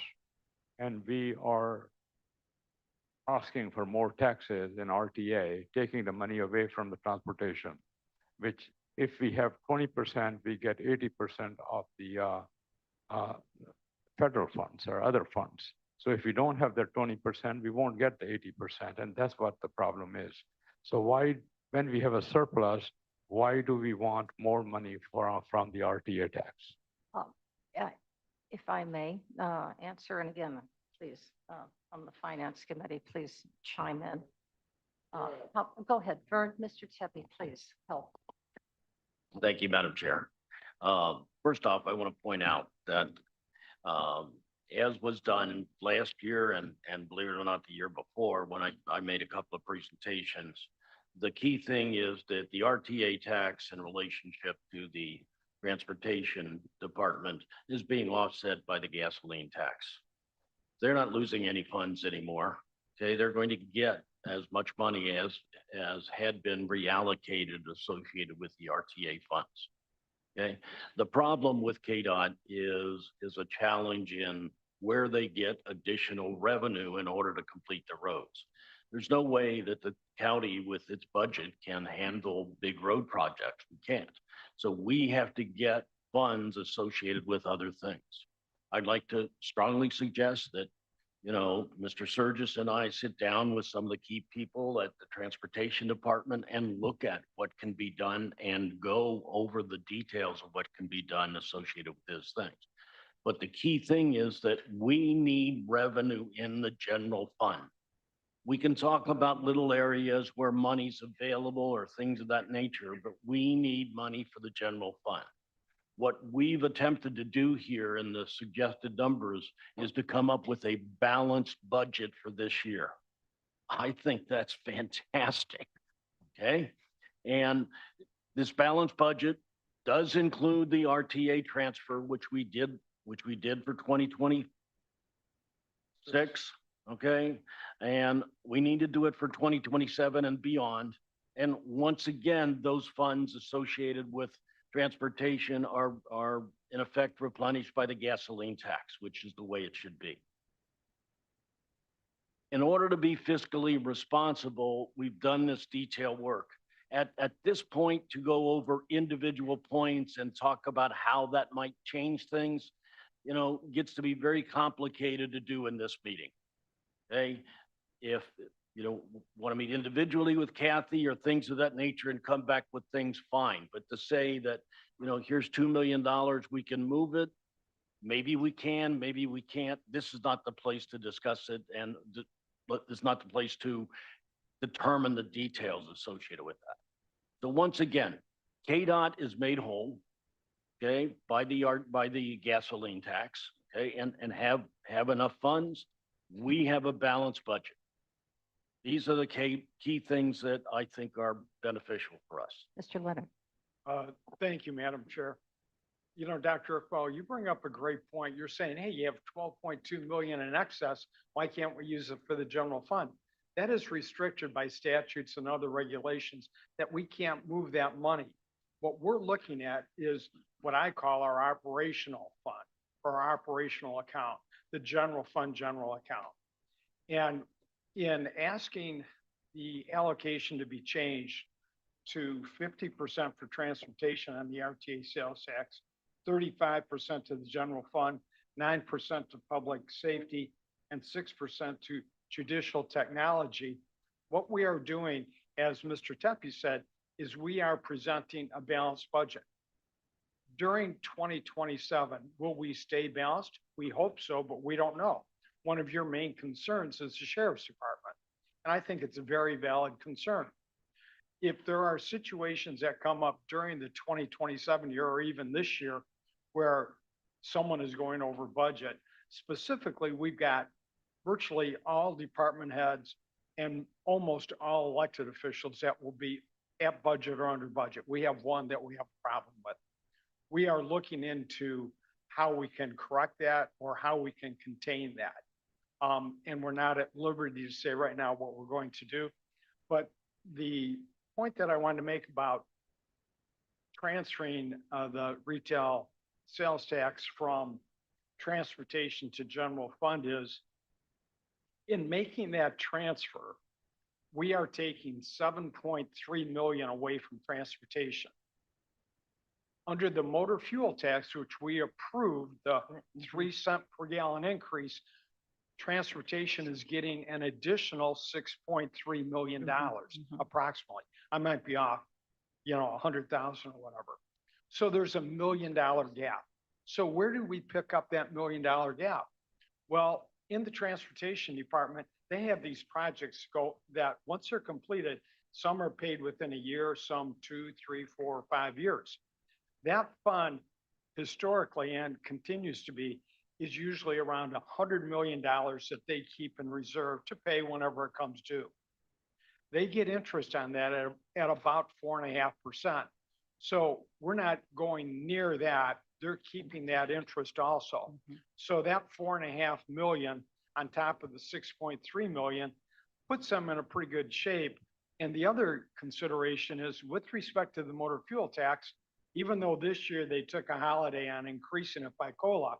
and we are asking for more taxes in RTA, taking the money away from the transportation, which if we have 20%, we get 80% of the federal funds or other funds. So if we don't have that 20%, we won't get the 80%, and that's what the problem is. So why, when we have a surplus, why do we want more money from the RTA tax? If I may answer, and again, please, on the finance committee, please chime in. Go ahead, Vern, Mr. Tepe, please help. Thank you, Madam Chair. First off, I want to point out that as was done last year and believe it or not, the year before, when I made a couple of presentations, the key thing is that the RTA tax in relationship to the transportation department is being offset by the gasoline tax. They're not losing any funds anymore. Okay, they're going to get as much money as had been reallocated associated with the RTA funds. Okay, the problem with KDOT is a challenge in where they get additional revenue in order to complete the roads. There's no way that the county with its budget can handle big road projects. We can't. So we have to get funds associated with other things. I'd like to strongly suggest that, Mr. Surgis and I sit down with some of the key people at the transportation department and look at what can be done and go over the details of what can be done associated with those things. But the key thing is that we need revenue in the general fund. We can talk about little areas where money's available or things of that nature, but we need money for the general fund. What we've attempted to do here in the suggested numbers is to come up with a balanced budget for this year. I think that's fantastic, okay? And this balanced budget does include the RTA transfer, which we did for 2026, okay? And we need to do it for 2027 and beyond. And once again, those funds associated with transportation are in effect replenished by the gasoline tax, which is the way it should be. In order to be fiscally responsible, we've done this detailed work. At this point, to go over individual points and talk about how that might change things, gets to be very complicated to do in this meeting. Okay, if want to meet individually with Kathy or things of that nature and come back with things, fine. But to say that, here's $2 million, we can move it. Maybe we can, maybe we can't. This is not the place to discuss it. And it's not the place to determine the details associated with that. So once again, KDOT is made whole, okay, by the gasoline tax, okay, and have enough funds. We have a balanced budget. These are the key things that I think are beneficial for us. Mr. Leonard. Thank you, Madam Chair. You know, Dr. Iqbal, you bring up a great point. You're saying, hey, you have 12.2 million in excess. Why can't we use it for the general fund? That is restricted by statutes and other regulations that we can't move that money. What we're looking at is what I call our operational fund or our operational account, the general fund general account. And in asking the allocation to be changed to 50% for transportation on the RTA sales tax, 35% to the general fund, 9% to public safety, and 6% to judicial technology. What we are doing, as Mr. Tepe said, is we are presenting a balanced budget. During 2027, will we stay balanced? We hope so, but we don't know. One of your main concerns is the Sheriff's Department. And I think it's a very valid concern. If there are situations that come up during the 2027 year or even this year where someone is going over budget, specifically, we've got virtually all department heads and almost all elected officials that will be at budget or under budget. We have one that we have a problem with. We are looking into how we can correct that or how we can contain that. And we're not at liberty to say right now what we're going to do. But the point that I wanted to make about transferring the retail sales tax from transportation to general fund is, in making that transfer, we are taking 7.3 million away from transportation. Under the motor fuel tax, which we approved, the 3 cent per gallon increase, transportation is getting an additional $6.3 million approximately. I might be off, 100,000 or whatever. So there's $1 million gap. So where do we pick up that $1 million gap? Well, in the transportation department, they have these projects go that once they're completed, some are paid within a year, some 2, 3, 4, or 5 years. That fund historically and continues to be is usually around $100 million that they keep in reserve to pay whenever it comes due. They get interest on that at about 4.5%. So we're not going near that. They're keeping that interest also. So that 4.5 million on top of the 6.3 million puts them in a pretty good shape. And the other consideration is with respect to the motor fuel tax, even though this year they took a holiday on increasing it by COLA,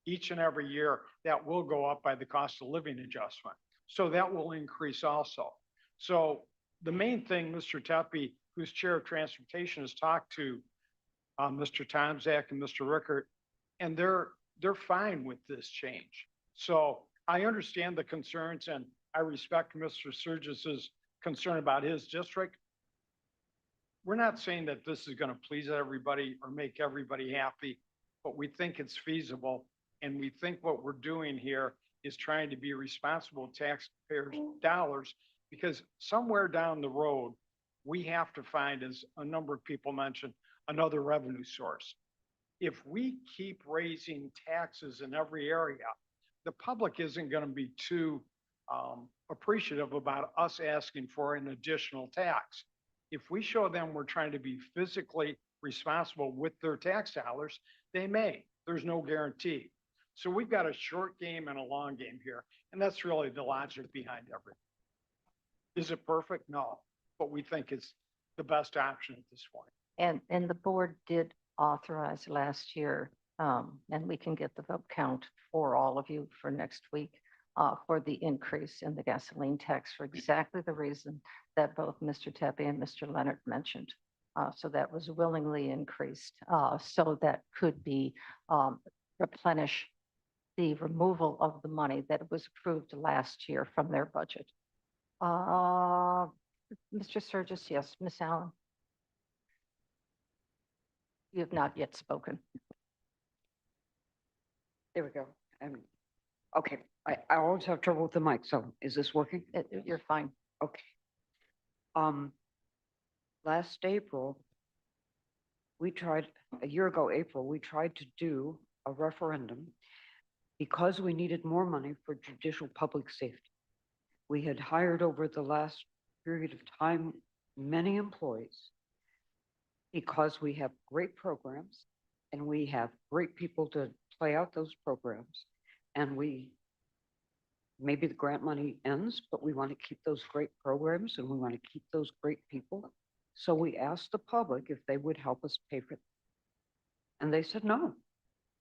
each and every year that will go up by the cost of living adjustment. So that will increase also. So the main thing, Mr. Tepe, who's chair of transportation, has talked to Mr. Tomzak and Mr. Rickert, and they're fine with this change. So I understand the concerns and I respect Mr. Surgis's concern about his district. We're not saying that this is going to please everybody or make everybody happy, but we think it's feasible. And we think what we're doing here is trying to be responsible taxpayers' dollars, because somewhere down the road, we have to find, as a number of people mentioned, another revenue source. If we keep raising taxes in every area, the public isn't going to be too appreciative about us asking for an additional tax. If we show them we're trying to be physically responsible with their tax dollars, they may. There's no guarantee. So we've got a short game and a long game here. And that's really the logic behind everything. Is it perfect? No, but we think it's the best option at this point. And the board did authorize last year, and we can get the vote count for all of you for next week, for the increase in the gasoline tax for exactly the reason that both Mr. Tepe and Mr. Leonard mentioned. So that was willingly increased, so that could be replenish the removal of the money that was approved last year from their budget. Mr. Surgis, yes. Ms. Allen? You have not yet spoken. There we go. Okay, I always have trouble with the mic, so is this working? You're fine. Okay. Last April, a year ago, April, we tried to do a referendum because we needed more money for judicial public safety. We had hired over the last period of time, many employees because we have great programs and we have great people to play out those programs. And maybe the grant money ends, but we want to keep those great programs and we want to keep those great people. So we asked the public if they would help us pay for it. And they said, no.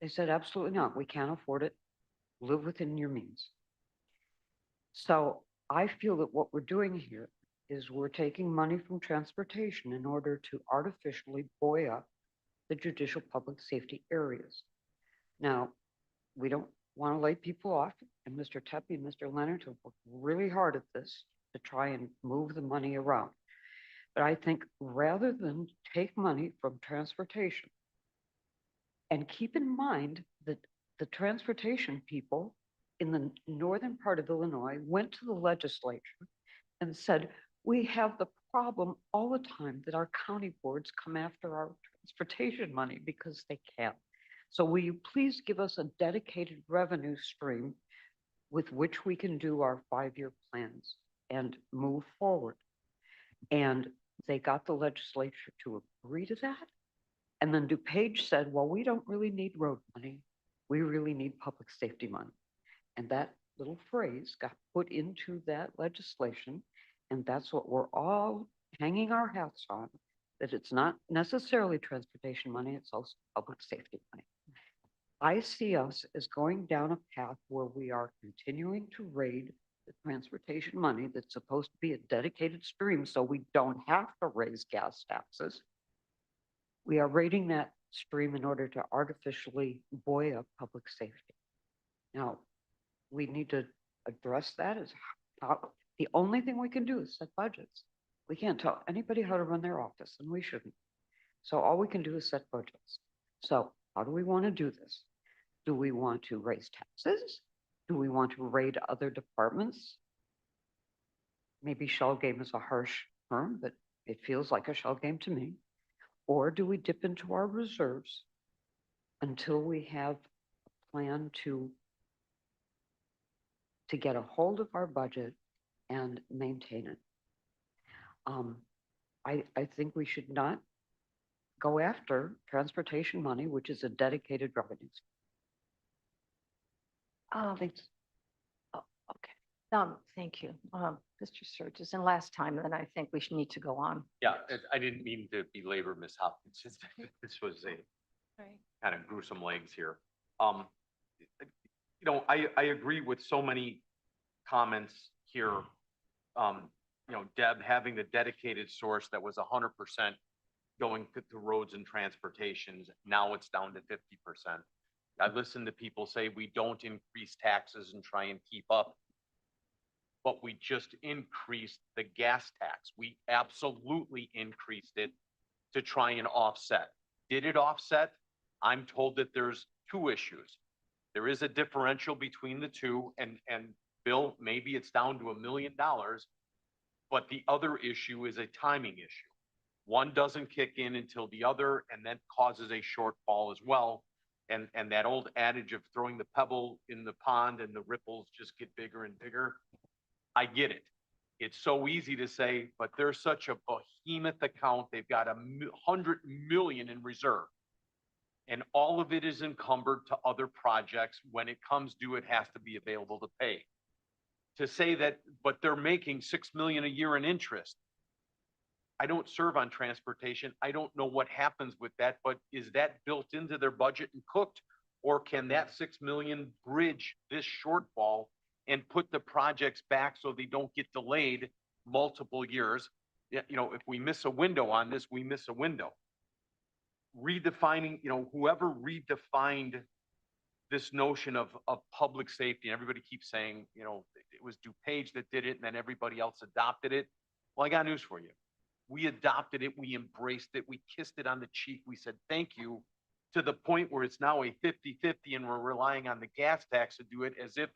They said, absolutely not. We can't afford it. Live within your means. So I feel that what we're doing here is we're taking money from transportation in order to artificially buoy up the judicial public safety areas. Now, we don't want to lay people off, and Mr. Tepe and Mr. Leonard have worked really hard at this to try and move the money around. But I think rather than take money from transportation, and keep in mind that the transportation people in the northern part of Illinois went to the legislature and said, we have the problem all the time that our county boards come after our transportation money because they can't. So will you please give us a dedicated revenue stream with which we can do our 5-year plans and move forward? And they got the legislature to agree to that. And then DuPage said, well, we don't really need road money. We really need public safety money. And that little phrase got put into that legislation. And that's what we're all hanging our hats on, that it's not necessarily transportation money, it's also public safety money. I see us as going down a path where we are continuing to raid the transportation money that's supposed to be a dedicated stream so we don't have to raise gas taxes. We are raiding that stream in order to artificially buoy up public safety. Now, we need to address that as how, the only thing we can do is set budgets. We can't tell anybody how to run their office, and we shouldn't. So all we can do is set budgets. So how do we want to do this? Do we want to raise taxes? Do we want to raid other departments? Maybe shell game is a harsh term, but it feels like a shell game to me. Or do we dip into our reserves until we have a plan to get a hold of our budget and maintain it? I think we should not go after transportation money, which is a dedicated revenue. Thanks. Oh, okay. Thank you, Mr. Sturgis. And last time, then I think we should need to go on. Yeah, I didn't mean to belabor Ms. Hopkins. This was a kind of gruesome legs here. You know, I agree with so many comments here. You know, Deb having the dedicated source that was 100% going to roads and transportations. Now it's down to 50%. I listen to people say we don't increase taxes and try and keep up, but we just increased the gas tax. We absolutely increased it to try and offset. Did it offset? I'm told that there's two issues. There is a differential between the two, and Bill, maybe it's down to $1 million, but the other issue is a timing issue. One doesn't kick in until the other, and that causes a shortfall as well. And that old adage of throwing the pebble in the pond and the ripples just get bigger and bigger. I get it. It's so easy to say, but they're such a behemoth account. They've got 100 million in reserve. And all of it is encumbered to other projects. When it comes due, it has to be available to pay. To say that, but they're making $6 million a year in interest. I don't serve on transportation. I don't know what happens with that, but is that built into their budget and cooked? Or can that 6 million bridge this shortfall and put the projects back so they don't get delayed multiple years? You know, if we miss a window on this, we miss a window. Redefining, you know, whoever redefined this notion of public safety, and everybody keeps saying, you know, it was DuPage that did it and then everybody else adopted it. Well, I got news for you. We adopted it, we embraced it, we kissed it on the cheek, we said thank you, to the point where it's now a 50-50 and we're relying on the gas tax to do it, as if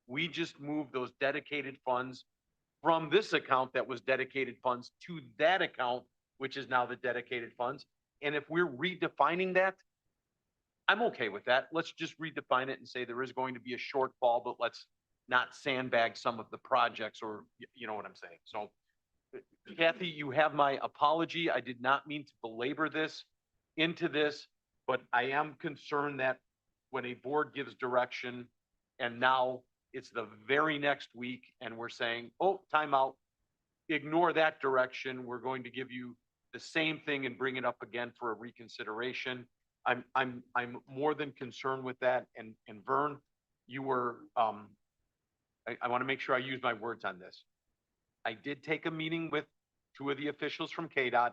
we just moved those dedicated funds from this account that was dedicated funds to that account, which is now the dedicated funds. And if we're redefining that, I'm okay with that. Let's just redefine it and say there is going to be a shortfall, but let's not sandbag some of the projects, or you know what I'm saying? So Kathy, you have my apology. I did not mean to belabor this into this, but I am concerned that when a board gives direction and now it's the very next week and we're saying, oh, timeout, ignore that direction. We're going to give you the same thing and bring it up again for a reconsideration. I'm more than concerned with that. And Vern, you were, I want to make sure I use my words on this. I did take a meeting with two of the officials from KDOT.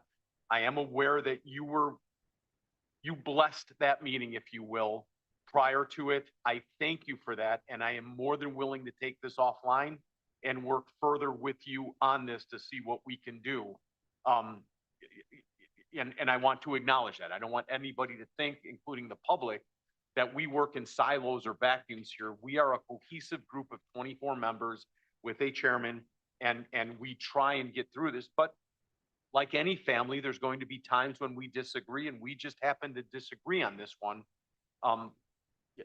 I am aware that you blessed that meeting, if you will, prior to it. I thank you for that. And I am more than willing to take this offline and work further with you on this to see what we can do. And I want to acknowledge that. I don't want anybody to think, including the public, that we work in silos or vacuums here. We are a cohesive group of 24 members with a chairman, and we try and get through this. But like any family, there's going to be times when we disagree, and we just happen to disagree on this one.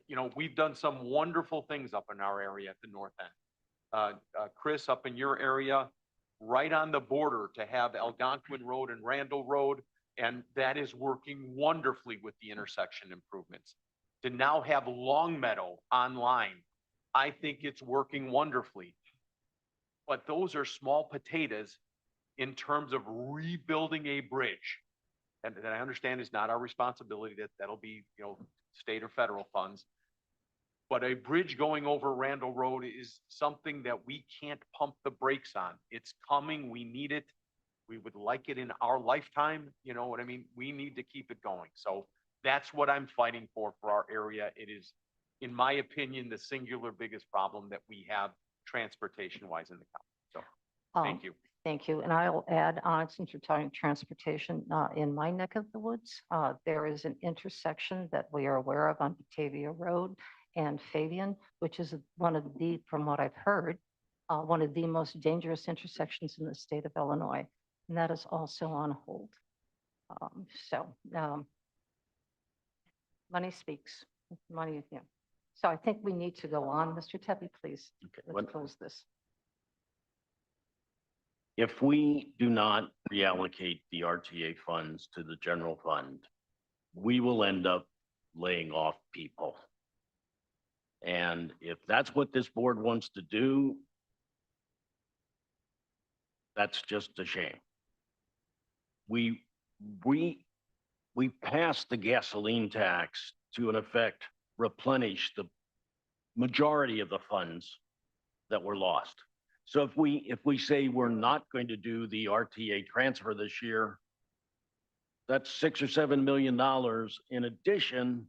You know, we've done some wonderful things up in our area at the north end. Chris, up in your area, right on the border to have Algonquin Road and Randall Road, and that is working wonderfully with the intersection improvements. To now have Longmeadow online, I think it's working wonderfully. But those are small potatoes in terms of rebuilding a bridge. And that I understand is not our responsibility, that'll be, you know, state or federal funds. But a bridge going over Randall Road is something that we can't pump the brakes on. It's coming, we need it. We would like it in our lifetime, you know what I mean? We need to keep it going. So that's what I'm fighting for our area. It is, in my opinion, the singular biggest problem that we have transportation-wise in the county. So, thank you. Thank you. And I'll add on, since you're talking transportation, in my neck of the woods, there is an intersection that we are aware of on Batavia Road and Fabian, which is one of the, from what I've heard, one of the most dangerous intersections in the state of Illinois. And that is also on hold. Money speaks. Money, yeah. So I think we need to go on. Mr. Tebby, please. Okay, Let's close this. If we do not reallocate the RTA funds to the general fund, we will end up laying off people. And if that's what this board wants to do, that's just a shame. We passed the gasoline tax to, in effect, replenish the majority of the funds that were lost. So if we say we're not going to do the RTA transfer this year, that's $6 or $7 million in addition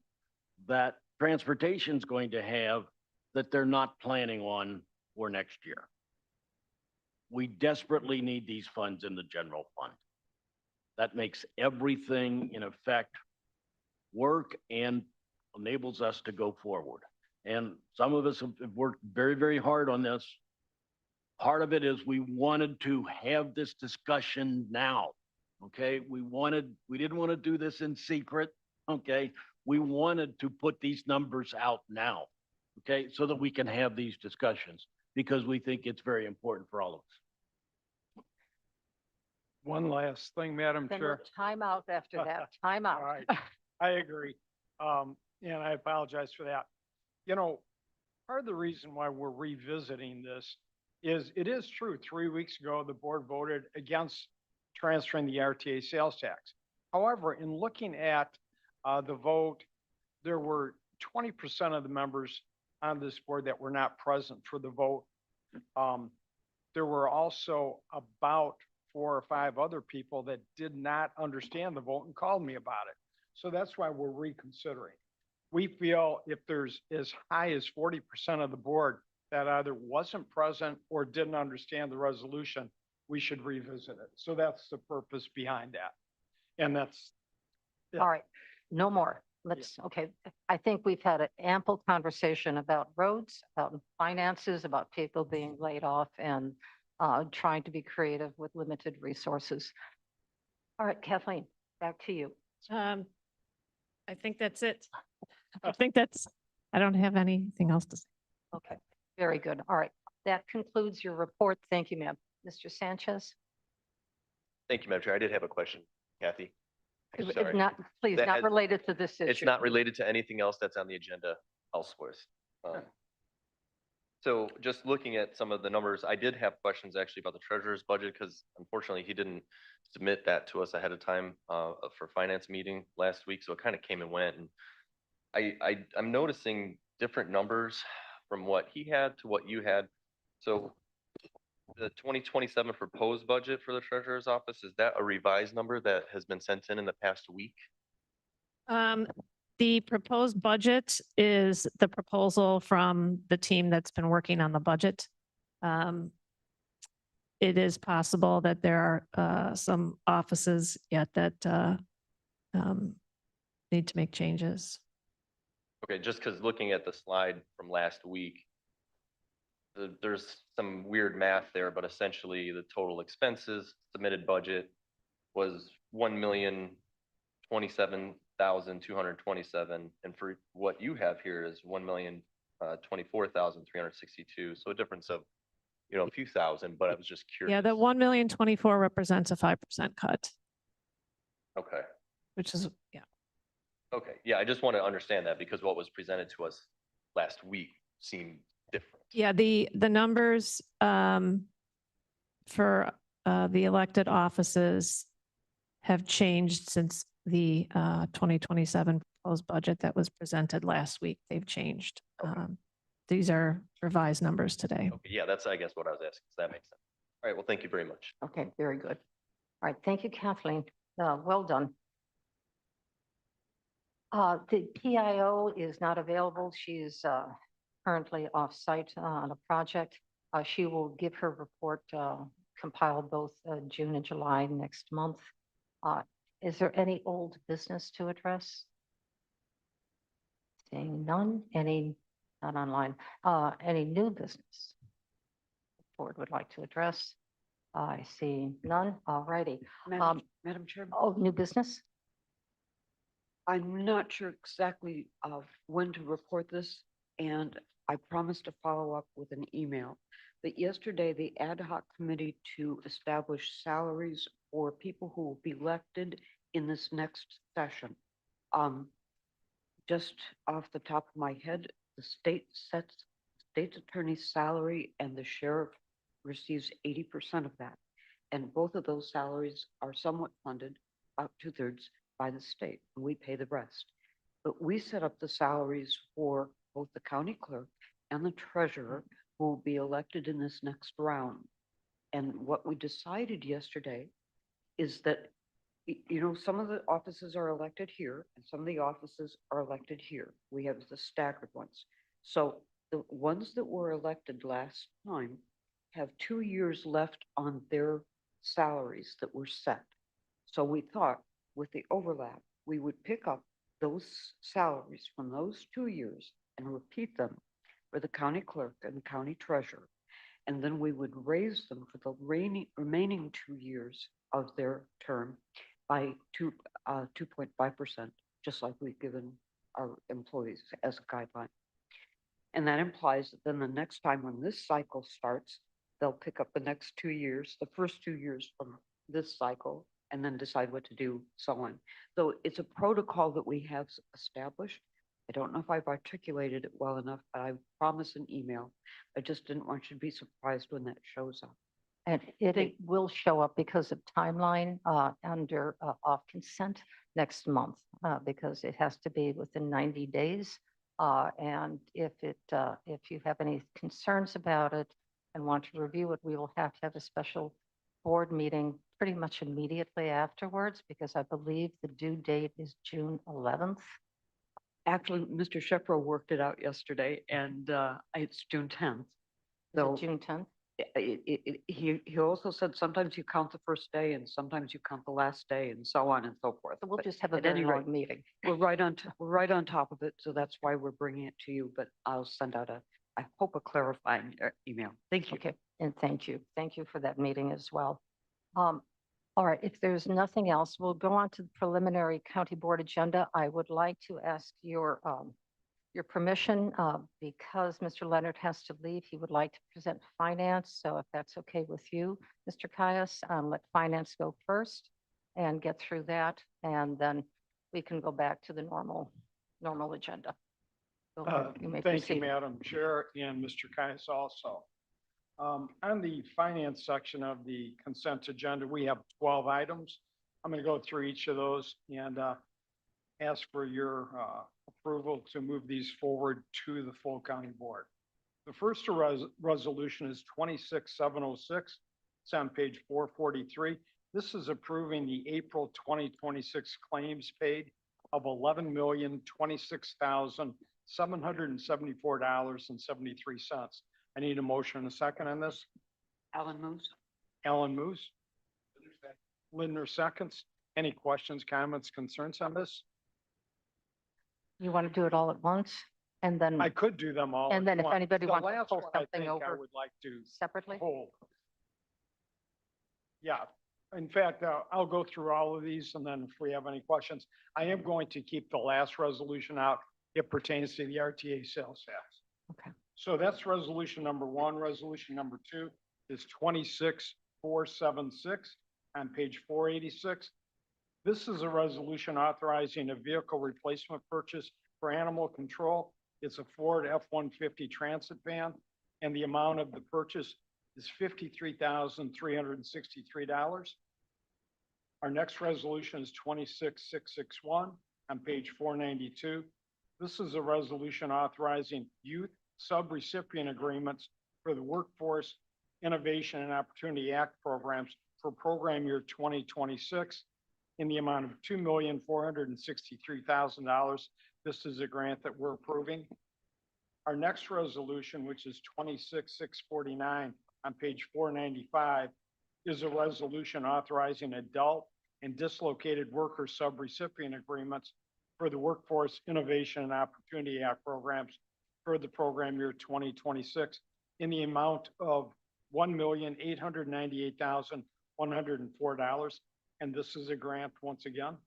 that transportation's going to have that they're not planning on for next year. We desperately need these funds in the general fund. That makes everything in effect work and enables us to go forward. And some of us have worked very, very hard on this. Part of it is we wanted to have this discussion now, okay? We didn't want to do this in secret, okay? We wanted to put these numbers out now, okay? So that we can have these discussions because we think it's very important for all of us. One last thing, Madam Then Chair. time out after that. Time out. All right, I agree. And I apologize for that. You know, part of the reason why we're revisiting this is it is true, 3 weeks ago, the board voted against transferring the RTA sales tax. However, in looking at the vote, there were 20% of the members on this board that were not present for the vote. There were also about 4 or 5 other people that did not understand the vote and called me about it. So that's why we're reconsidering. We feel if there's as high as 40% of the board that either wasn't present or didn't understand the resolution, we should revisit it. So that's the purpose behind that. And that's. Yeah. All right, no more. Okay, I think we've had an ample conversation about roads, about finances, about people being laid off and trying to be creative with limited resources. All right, Kathleen, back to you. I think that's it. I don't have anything else to say. Okay. Very good. All right. That concludes your report. Thank you, ma'am. Mr. Sanchez? Thank you, Madam Chair. I did have a question, Kathy. If Sorry. not, please, That not has- related to this issue. It's not related to anything else that's on the agenda elsewhere. So just looking at some of the numbers, I did have questions actually about the treasurer's budget because unfortunately he didn't submit that to us ahead of time for finance meeting last week. So it kind of came and went. And I'm noticing different numbers from what he had to what you had. So the 2027 proposed budget for the treasurer's office, is that a revised number that has been sent in the past week? The proposed budget is the proposal from the team that's been working on the budget. It is possible that there are some offices yet that need to make changes. Okay, just because looking at the slide from last week, there's some weird math there, but essentially the total expenses submitted budget was 1,027,227, and for what you have here is 1,024,362. So a difference of, a few thousand, but I was just curious. Yeah, the 1,024,000 represents a 5% cut, Okay, which is, yeah. okay, yeah, I just want to understand that because what was presented to us last week seemed different. Yeah, the numbers for the elected offices have changed since the 2027 proposed budget that was presented last week. They've changed. These are revised numbers today. Okay, yeah, that's, I guess, what I was asking. So that makes sense. All right, well, thank you very much. Okay, very good. All right, thank you, Kathleen. Well done. The PIO is not available. She is currently off-site on a project. She will give her report compiled both June and July next month. Is there any old business to address? Seeing none, not online, any new business? The board would like to address? I see none. All righty. Madam Chair, Oh, new business? I'm not sure exactly when to report this, and I promised to follow up with an email. But yesterday, the ad hoc committee to establish salaries for people who will be elected in this next session. Just off the top of my head, the state sets state's attorney's salary and the sheriff receives 80% of that. And both of those salaries are somewhat funded, about 2/3, by the state, and we pay the rest. But we set up the salaries for both the county clerk and the treasurer who will be elected in this next round. And what we decided yesterday is that, some of the offices are elected here and some of the offices are elected here. We have the staggered ones. So the ones that were elected last time have 2 years left on their salaries that were set. So we thought with the overlap, we would pick up those salaries from those 2 years and repeat them for the county clerk and the county treasurer. And then we would raise them for the remaining 2 years of their term by 2.5%, just like we've given our employees as a guideline. And that implies that then the next time when this cycle starts, they'll pick up the next 2 years, the first 2 years from this cycle, and then decide what to do, so on. So it's a protocol that we have established. I don't know if I've articulated it well enough, but I promise an email. I just didn't want you to be surprised when that shows up. And it will show up because of timeline under off consent next month, because it has to be within 90 days. And if you have any concerns about it and want to review it, we will have to have a special board meeting pretty much immediately afterwards, because I believe the due date is June 11th. Actually, Mr. Shepro worked it out yesterday, and it's June 10th. So Is it June 10th? He also said sometimes you count the first day and sometimes you count the last day and so on and so forth. So we'll But just have a at very any long rate, meeting. we're right on top of it, so that's why we're bringing it to you. But I'll send out I hope a clarifying email. Thank you. Okay, and thank you. Thank you for that meeting as well. All right, if there's nothing else, we'll go on to the preliminary county board agenda. I would like to ask your your permission, because Mr. Leonard has to leave, he would like to present finance. So if that's okay with you, Mr. Caius, let finance go first and get through that. And then we can go back to the normal agenda. Go ahead, you may Thank you, proceed. Madam Chair, and Mr. Caius also. On the finance section of the consent agenda, we have 12 items. I'm going to go through each of those and ask for your approval to move these forward to the full county board. The first resolution is 26706. It's on page 443. This is approving the April 2026 claims paid of $11,026,774.73. I need a motion and a second on this. Alan moves. Alan moves. Lindner seconds. Any questions, comments, concerns on this? You want to do it all at once? And then, I could do them all. and then if at once. anybody The wants to last pull one I something think I over would like to separately? hold. Yeah, in fact, I'll go through all of these and then if we have any questions, I am going to keep the last resolution out. It pertains to the RTA sales tax. Okay. So that's resolution number one. Resolution number two is 26476 on page 486. This is a resolution authorizing a vehicle replacement purchase for animal control. It's a Ford F-150 Transit van, and the amount of the purchase is $53,363. Our next resolution is 26661 on page 492. This is a resolution authorizing youth subrecipient agreements for the Workforce Innovation and Opportunity Act programs for program year 2026 in the amount of $2,463,000. This is a grant that we're approving. Our next resolution, which is 26649 on page 495, is a resolution authorizing adult and dislocated worker subrecipient agreements for the Workforce Innovation and Opportunity Act programs for the program year 2026 in the amount of $1,898,104. And this is a grant once again.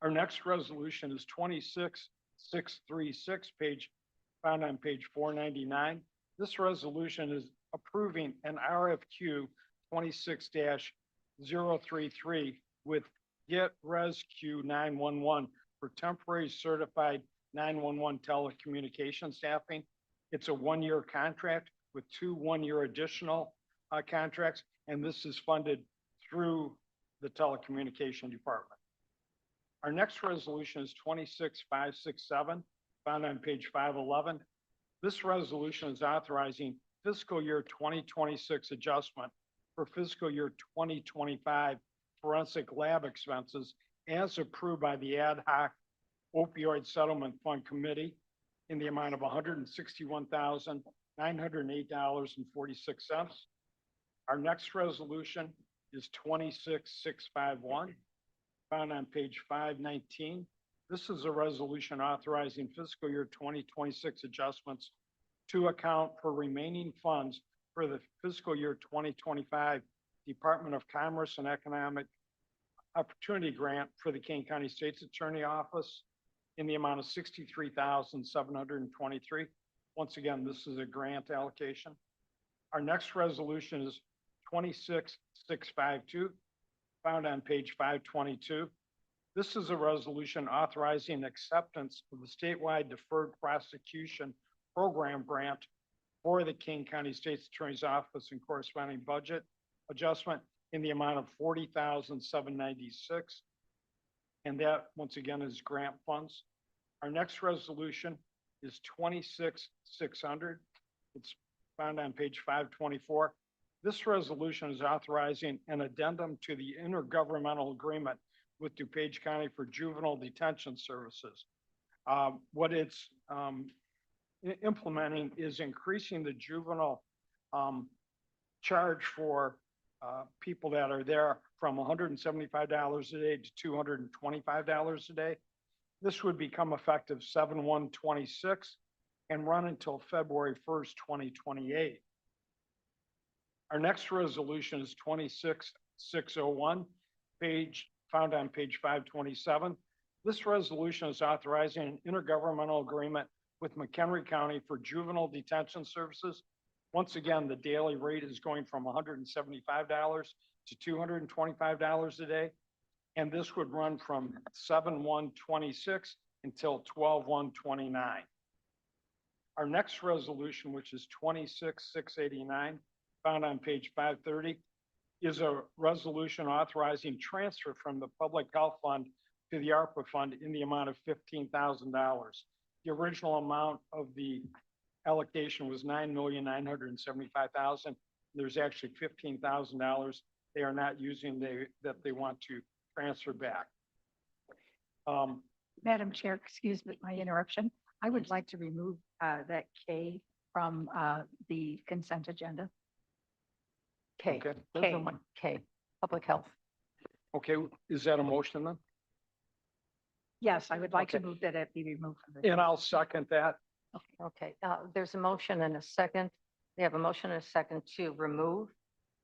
Our next resolution is 26636, found on page 499. This resolution is approving an RFQ 26-033 with Get Rescue 911 for temporary certified 911 telecommunication staffing. It's a one-year contract with 2 one-year additional contracts, and this is funded through the telecommunication department. Our next resolution is 26567, found on page 511. This resolution is authorizing fiscal year 2026 adjustment for fiscal year 2025 forensic lab expenses as approved by the ad hoc opioid settlement fund committee in the amount of $161,908.46. Our next resolution is 26651, found on page 519. This is a resolution authorizing fiscal year 2026 adjustments to account for remaining funds for the fiscal year 2025 Department of Commerce and Economic Opportunity Grant for the Kane County State's Attorney Office in the amount of $63,723. Once again, this is a grant allocation. Our next resolution is 26652, found on page 522. This is a resolution authorizing acceptance of the statewide deferred prosecution program grant for the King County State's Attorney's Office and corresponding budget adjustment in the amount of $40,796. And that, once again, is grant funds. Our next resolution is 26600. It's found on page 524. This resolution is authorizing an addendum to the intergovernmental agreement with DuPage County for juvenile detention services. What it's implementing is increasing the juvenile charge for people that are there from $175 a day to $225 a day. This would become effective 7/1/26 and run until February 1st, 2028. Our next resolution is 26601, found on page 527. This resolution is authorizing an intergovernmental agreement with McHenry County for juvenile detention services. Once again, the daily rate is going from $175 to $225 a day. And this would run from 7/1/26 until 12/1/29. Our next resolution, which is 26-689, found on page 530, is a resolution authorizing transfer from the Public Health Fund to the ARPA Fund in the amount of $15,000. The original amount of the allocation was $9,975,000. There's actually $15,000 they are not using that they want to transfer back. Madam Chair, excuse me, my interruption. I would like to remove that K from the consent agenda. K, Okay. there's the one, K, public health. Okay, is that a motion then? Yes, I would like to Okay. move that it be removed from the. And I'll second that. Okay, there's a motion and a second. We have a motion and a second to remove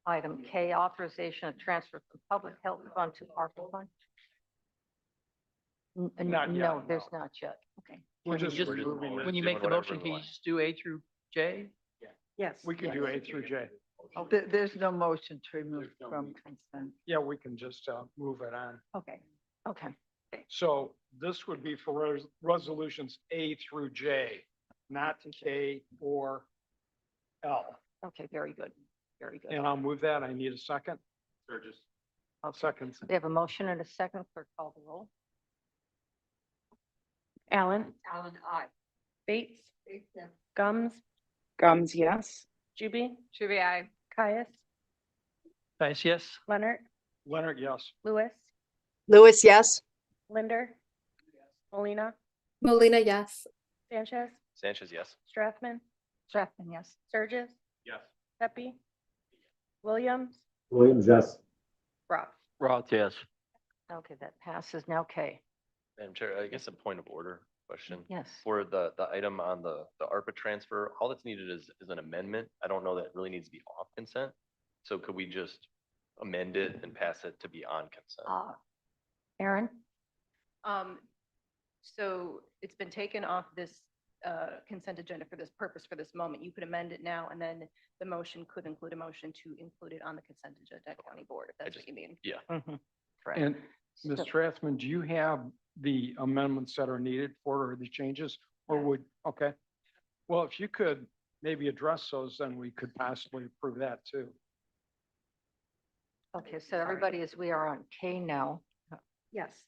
item K, authorization of transfer from public health fund to ARPA fund. Not yet, No, there's no. not yet. Okay. We're Can you just just- moving it. When you make the motion, can you just do A through J? Yes. We can do A through J. There's no motion to remove from consent. Yeah, we can just move it on. Okay. Okay, So this would be for resolutions A through J, not K or L. okay, very good, very good. And I'll move that. I need a second. Sturgis. I'll second. We have a motion and a second. Clerk, call the roll. Allen, Allen, aye. Bates, Gums, Gums, yes. Juby, Shuby, aye. Caius, Dice, yes. Leonard, Leonard, yes. Lewis, Lewis, yes. Linder, Molina, Molina, yes. Sanchez, Sanchez, yes. Strathman, Strathman, yes. Sturgis, Yes. Pepe, Williams, Williams, yes. Roth. Roth, yes. Okay, that passes. Now K. Madam Chair, I guess a point of order question. Yes. For the item on the ARPA transfer, all that's needed is an amendment. I don't know that it really needs to be off consent. So could we just amend it and pass it to be on consent? Aaron? So it's been taken off this consent agenda for this purpose, for this moment. You could amend it now, and then the motion could include a motion to include it on the consent agenda at county board, if that's what you mean. Yeah. Correct. And Ms. So- Strathman, do you have the amendments that are needed for the changes? Or would, okay. Well, if you could maybe address those, then we could possibly approve that too. Okay, so everybody, as we are on K now, Yes.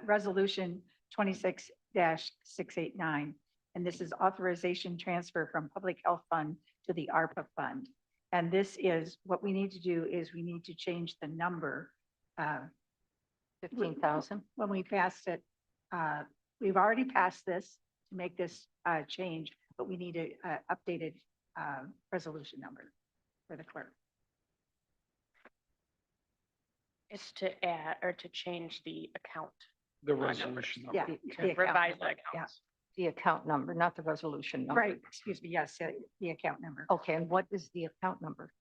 Resolution 26-689. And this is authorization transfer from Public Health Fund to the ARPA Fund. And this is, what we need to do is we need to change the number. 15,000. When we passed it, we've already passed this to make this change, but we need a updated resolution number for the clerk. Is to add or to change the account. The resolution. Yeah. number. the To account revise the number, yeah. accounts. The account number, not the resolution number. Right, excuse me, yes, the account number. Okay, and what is the account number?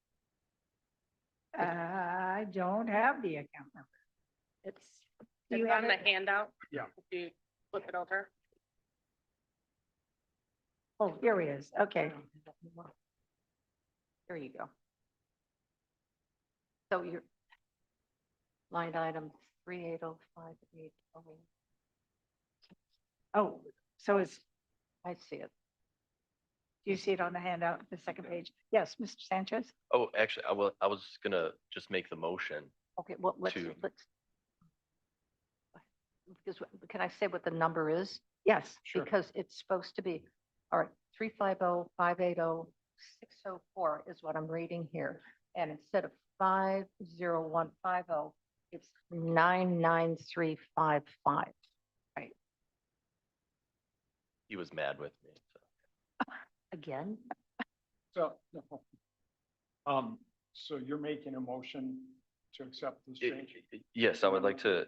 I don't have the account number. It's, Do you it's have on the it? handout. Yeah. If you flip it over. Oh, here it is, okay. There you go. So your line item 38058. Oh, so it's, I see it. do you see it on the handout, the second page? Yes, Mr. Sanchez? Oh, actually, I was gonna just make the motion. Okay, well, let's, To- because, can I say what the number is? Yes, sure. Because it's supposed to be, all right, 350-580-604 is what I'm reading here. And instead of 50150, it's 99355. He was mad with me. Again? So, so you're making a motion to accept this change? Yes, I would like to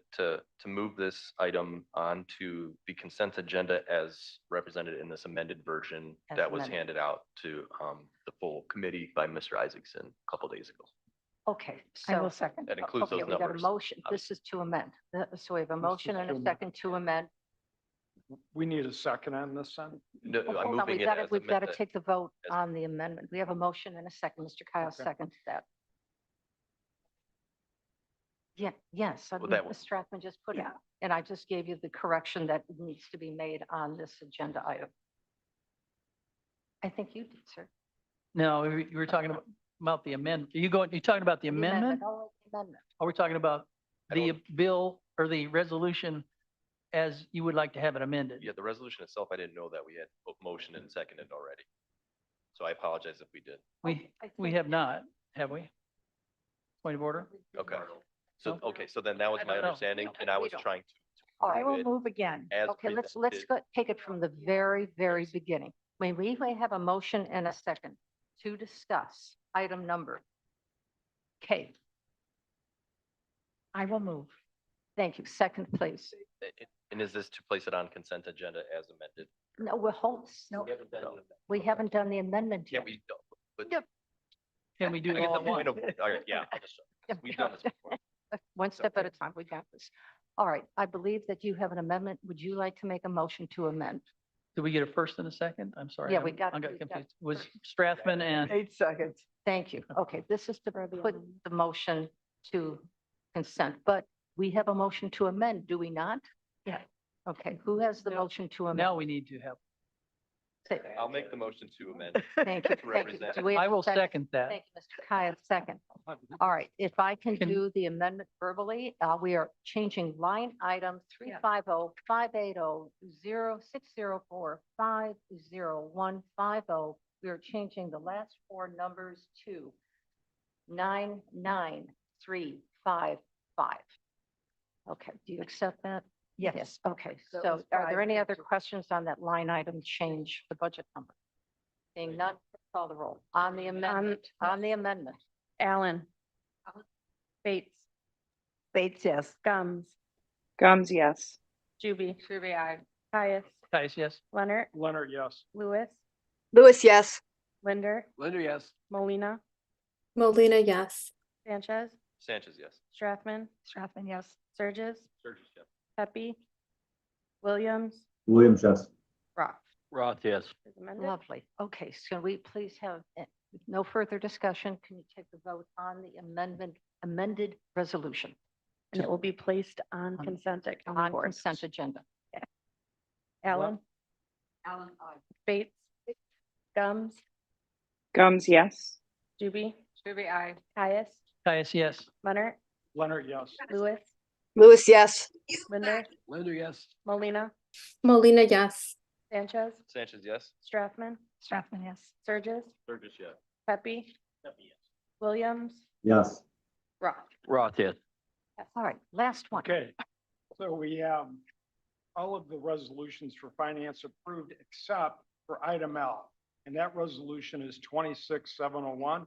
move this item onto the consent agenda as represented in this amended version As that was amended. handed out to the full committee by Mr. Isaacson a couple days ago. Okay, I will so. second. That includes Okay, those we got a numbers. motion. This is to amend. So we have a motion and a second to amend. We need a second on this then? No, Oh, I'm hold on, moving it as we've got to amended. take the vote as- on the amendment. We have a motion and a second. Mr. Kyle Okay. seconds that. Yeah, yes, I Well, mean, that Ms. was- Strathman just put it, Yeah. and I just gave you the correction that needs to be made on this agenda item. I think you did, sir. No, we were talking about the amendment. You're talking about the amendment? Oh, the amendment. Or we're talking about I the don't- bill or the resolution as you would like to have it amended? Yeah, the resolution itself, I didn't know that we had motion and seconded already. So I apologize if we did. We I we think- have not, have we? Point of order? Okay. So, No. okay, so then that was I my don't know. understanding, and I We was don't. trying to All I right. will it move again. as Okay, let's presented. go, take it from the very, very beginning. May we may have a motion and a second to discuss item number K. I will move. Thank you. Second, please. And is this to place it on consent agenda as amended? No, we're hold, no, We haven't done it. we haven't done the amendment Yeah, yet. we don't. But Yep. Can we do I it get all the at once? point of, all right, yeah, we've done this before. One step at a time. We got this. All right. I believe that you have an amendment. Would you like to make a motion to amend? Did we get a first and a second? I'm sorry. Yeah, we got- I we got got confused. Was Strathman and 8 seconds. Thank you. Okay, this is to put the motion to consent, but we have a motion to amend, do we not? Yeah. Okay, who has the motion to amend? now we need to have, Say- I'll make the motion to amend. Thank you. To Thank you. represent. Do we have I a will second that. Thank you, Mr. Kaya, second. All right, if I can Can- do the amendment verbally, we are changing line item 350-580-0604-50150. We are changing the last four numbers to 99355. Okay, do you accept that? Yes. Okay, So it so was are there any other 550. questions on that line item change, the budget number? Seeing none, call the roll. On the amendment, on the amendment. Allen. Bates. Bates, yes. Gums. Gums, yes. Juby. Truby, I. Caius. Caius, yes. Leonard. Leonard, yes. Lewis. Lewis, yes. Linder. Linder, yes. Molina. Molina, yes. Sanchez. Sanchez, yes. Strathman. Strathman, yes. Surges. Sturgis, yes. Pepe. Williams. Williams, yes. Roth. Roth, yes. Is amended. Lovely. Okay, so we please have no further discussion. Can you take the vote on the amended resolution And it will be placed on On- consent ag- on board. consent agenda? Allen. Alan, Bates. Gums. Gums, yes. Juby. Truby, I. Caius. Caius, yes. Leonard. Leonard, yes. Lewis. Lewis, yes. Linder. Linder, yes. Molina. Molina, yes. Sanchez. Sanchez, yes. Strathman. Strathman, yes. Surges. Sturgis, yes. Pepe. Williams. Yes. Roth. Roth, yes. All right, last one. Okay, so we have all of the resolutions for finance approved except for item L. And that resolution is 26701.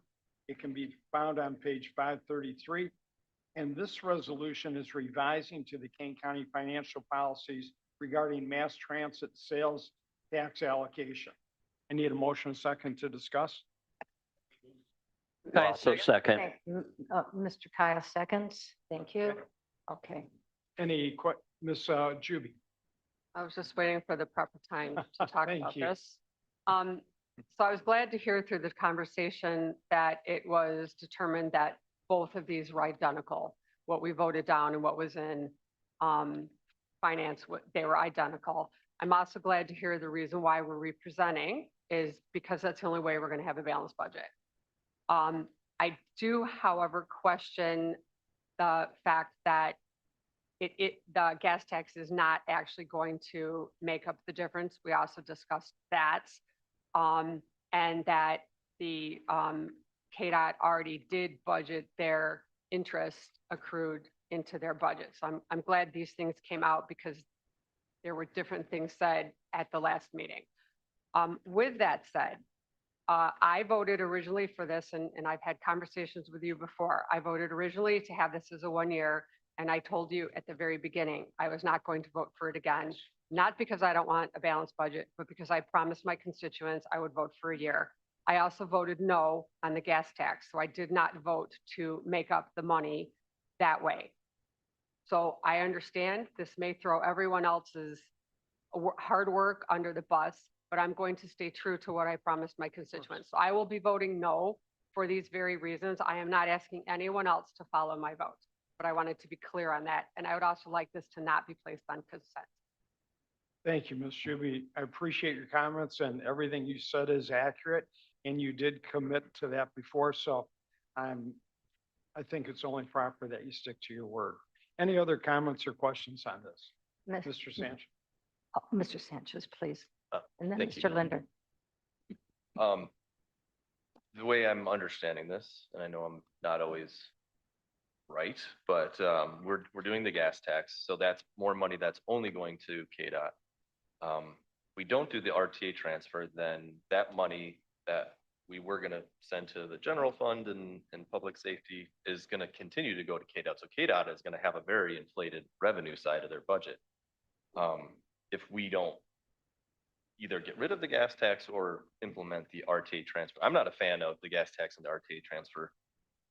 It can be found on page 533. And this resolution is revising to the Kane County financial policies regarding mass transit sales tax allocation. I need a motion and second to discuss. Caius, second. Thank you. Mr. Kaya seconds. Thank you. Okay. Any Ms. Juby? I was just waiting for the proper time to talk Thank about you. this. So I was glad to hear through the conversation that it was determined that both of these were identical. What we voted down and what was in finance, they were identical. I'm also glad to hear the reason why we're representing is because that's the only way we're going to have a balanced budget. I do, however, question the fact that the gas tax is not actually going to make up the difference. We also discussed that. And that the KDOT already did budget their interest accrued into their budget. So I'm glad these things came out because there were different things said at the last meeting. With that said, I voted originally for this, and I've had conversations with you before. I voted originally to have this as a 1 year, and I told you at the very beginning, I was not going to vote for it again, not because I don't want a balanced budget, but because I promised my constituents I would vote for a year. I also voted no on the gas tax, so I did not vote to make up the money that way. So I understand this may throw everyone else's hard work under the bus, but I'm going to stay true to what I promised my constituents. So I will be voting no for these very reasons. I am not asking anyone else to follow my vote, but I wanted to be clear on that. And I would also like this to not be placed on consent. Thank you, Ms. Shuby. I appreciate your comments, and everything you said is accurate, and you did commit to that before, so I think it's only proper that you stick to your word. Any other comments or questions on this? Mr. Sanchez? Mr. Sanchez, please. And then thank you, Mr. Linder. The way I'm understanding this, and I know I'm not always right, but we're doing the gas tax, so that's more money that's only going to KDOT. We don't do the RTA transfer, then that money that we were gonna send to the general fund and public safety is gonna continue to go to KDOT. So KDOT is gonna have a very inflated revenue side of their budget. If we don't either get rid of the gas tax or implement the RTA transfer. I'm not a fan of the gas tax and the RTA transfer.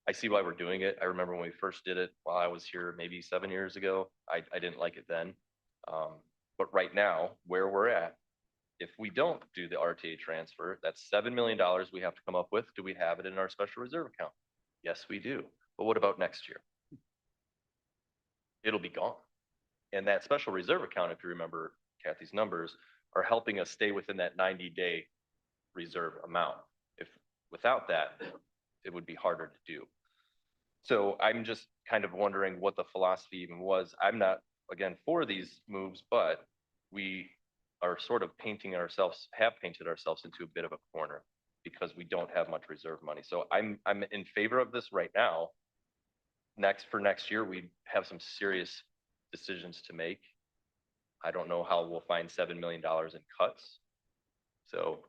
I see why we're doing it. I remember when we first did it while I was here maybe 7 years ago. I didn't like it then. But right now, where we're at, if we don't do the RTA transfer, that's $7 million we have to come up with. Do we have it in our special reserve account? Yes, we do. But what about next year? It'll be gone. And that special reserve account, if you remember Kathy's numbers, are helping us stay within that 90-day reserve amount. If without that, it would be harder to do. So I'm just kind of wondering what the philosophy even was. I'm not, again, for these moves, but we are sort of have painted ourselves into a bit of a corner because we don't have much reserve money. So I'm in favor of this right now. For next year, we have some serious decisions to make. I don't know how we'll find $7 million in cuts. So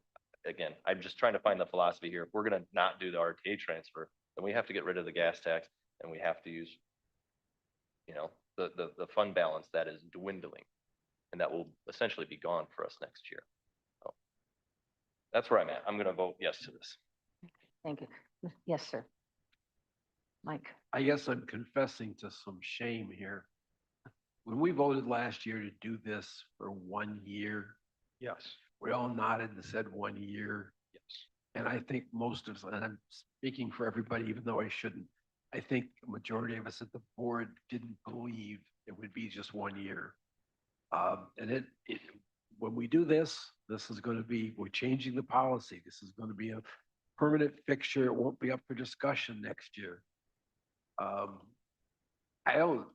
again, I'm just trying to find the philosophy here. If we're gonna not do the RTA transfer, then we have to get rid of the gas tax and we have to use, the fund balance that is dwindling. And that will essentially be gone for us next year. So that's where I'm at. I'm gonna vote yes to this. Thank you. Yes, sir. Mike. I guess I'm confessing to some shame here. When we voted last year to do this for 1 year, Yes. we all nodded and said 1 year. Yes. And I think most of us, and I'm speaking for everybody, even though I shouldn't, I think a majority of us at the board didn't believe it would be just 1 year. And when we do this is going to be, we're changing the policy. This is going to be a permanent fixture. It won't be up for discussion next year. I don't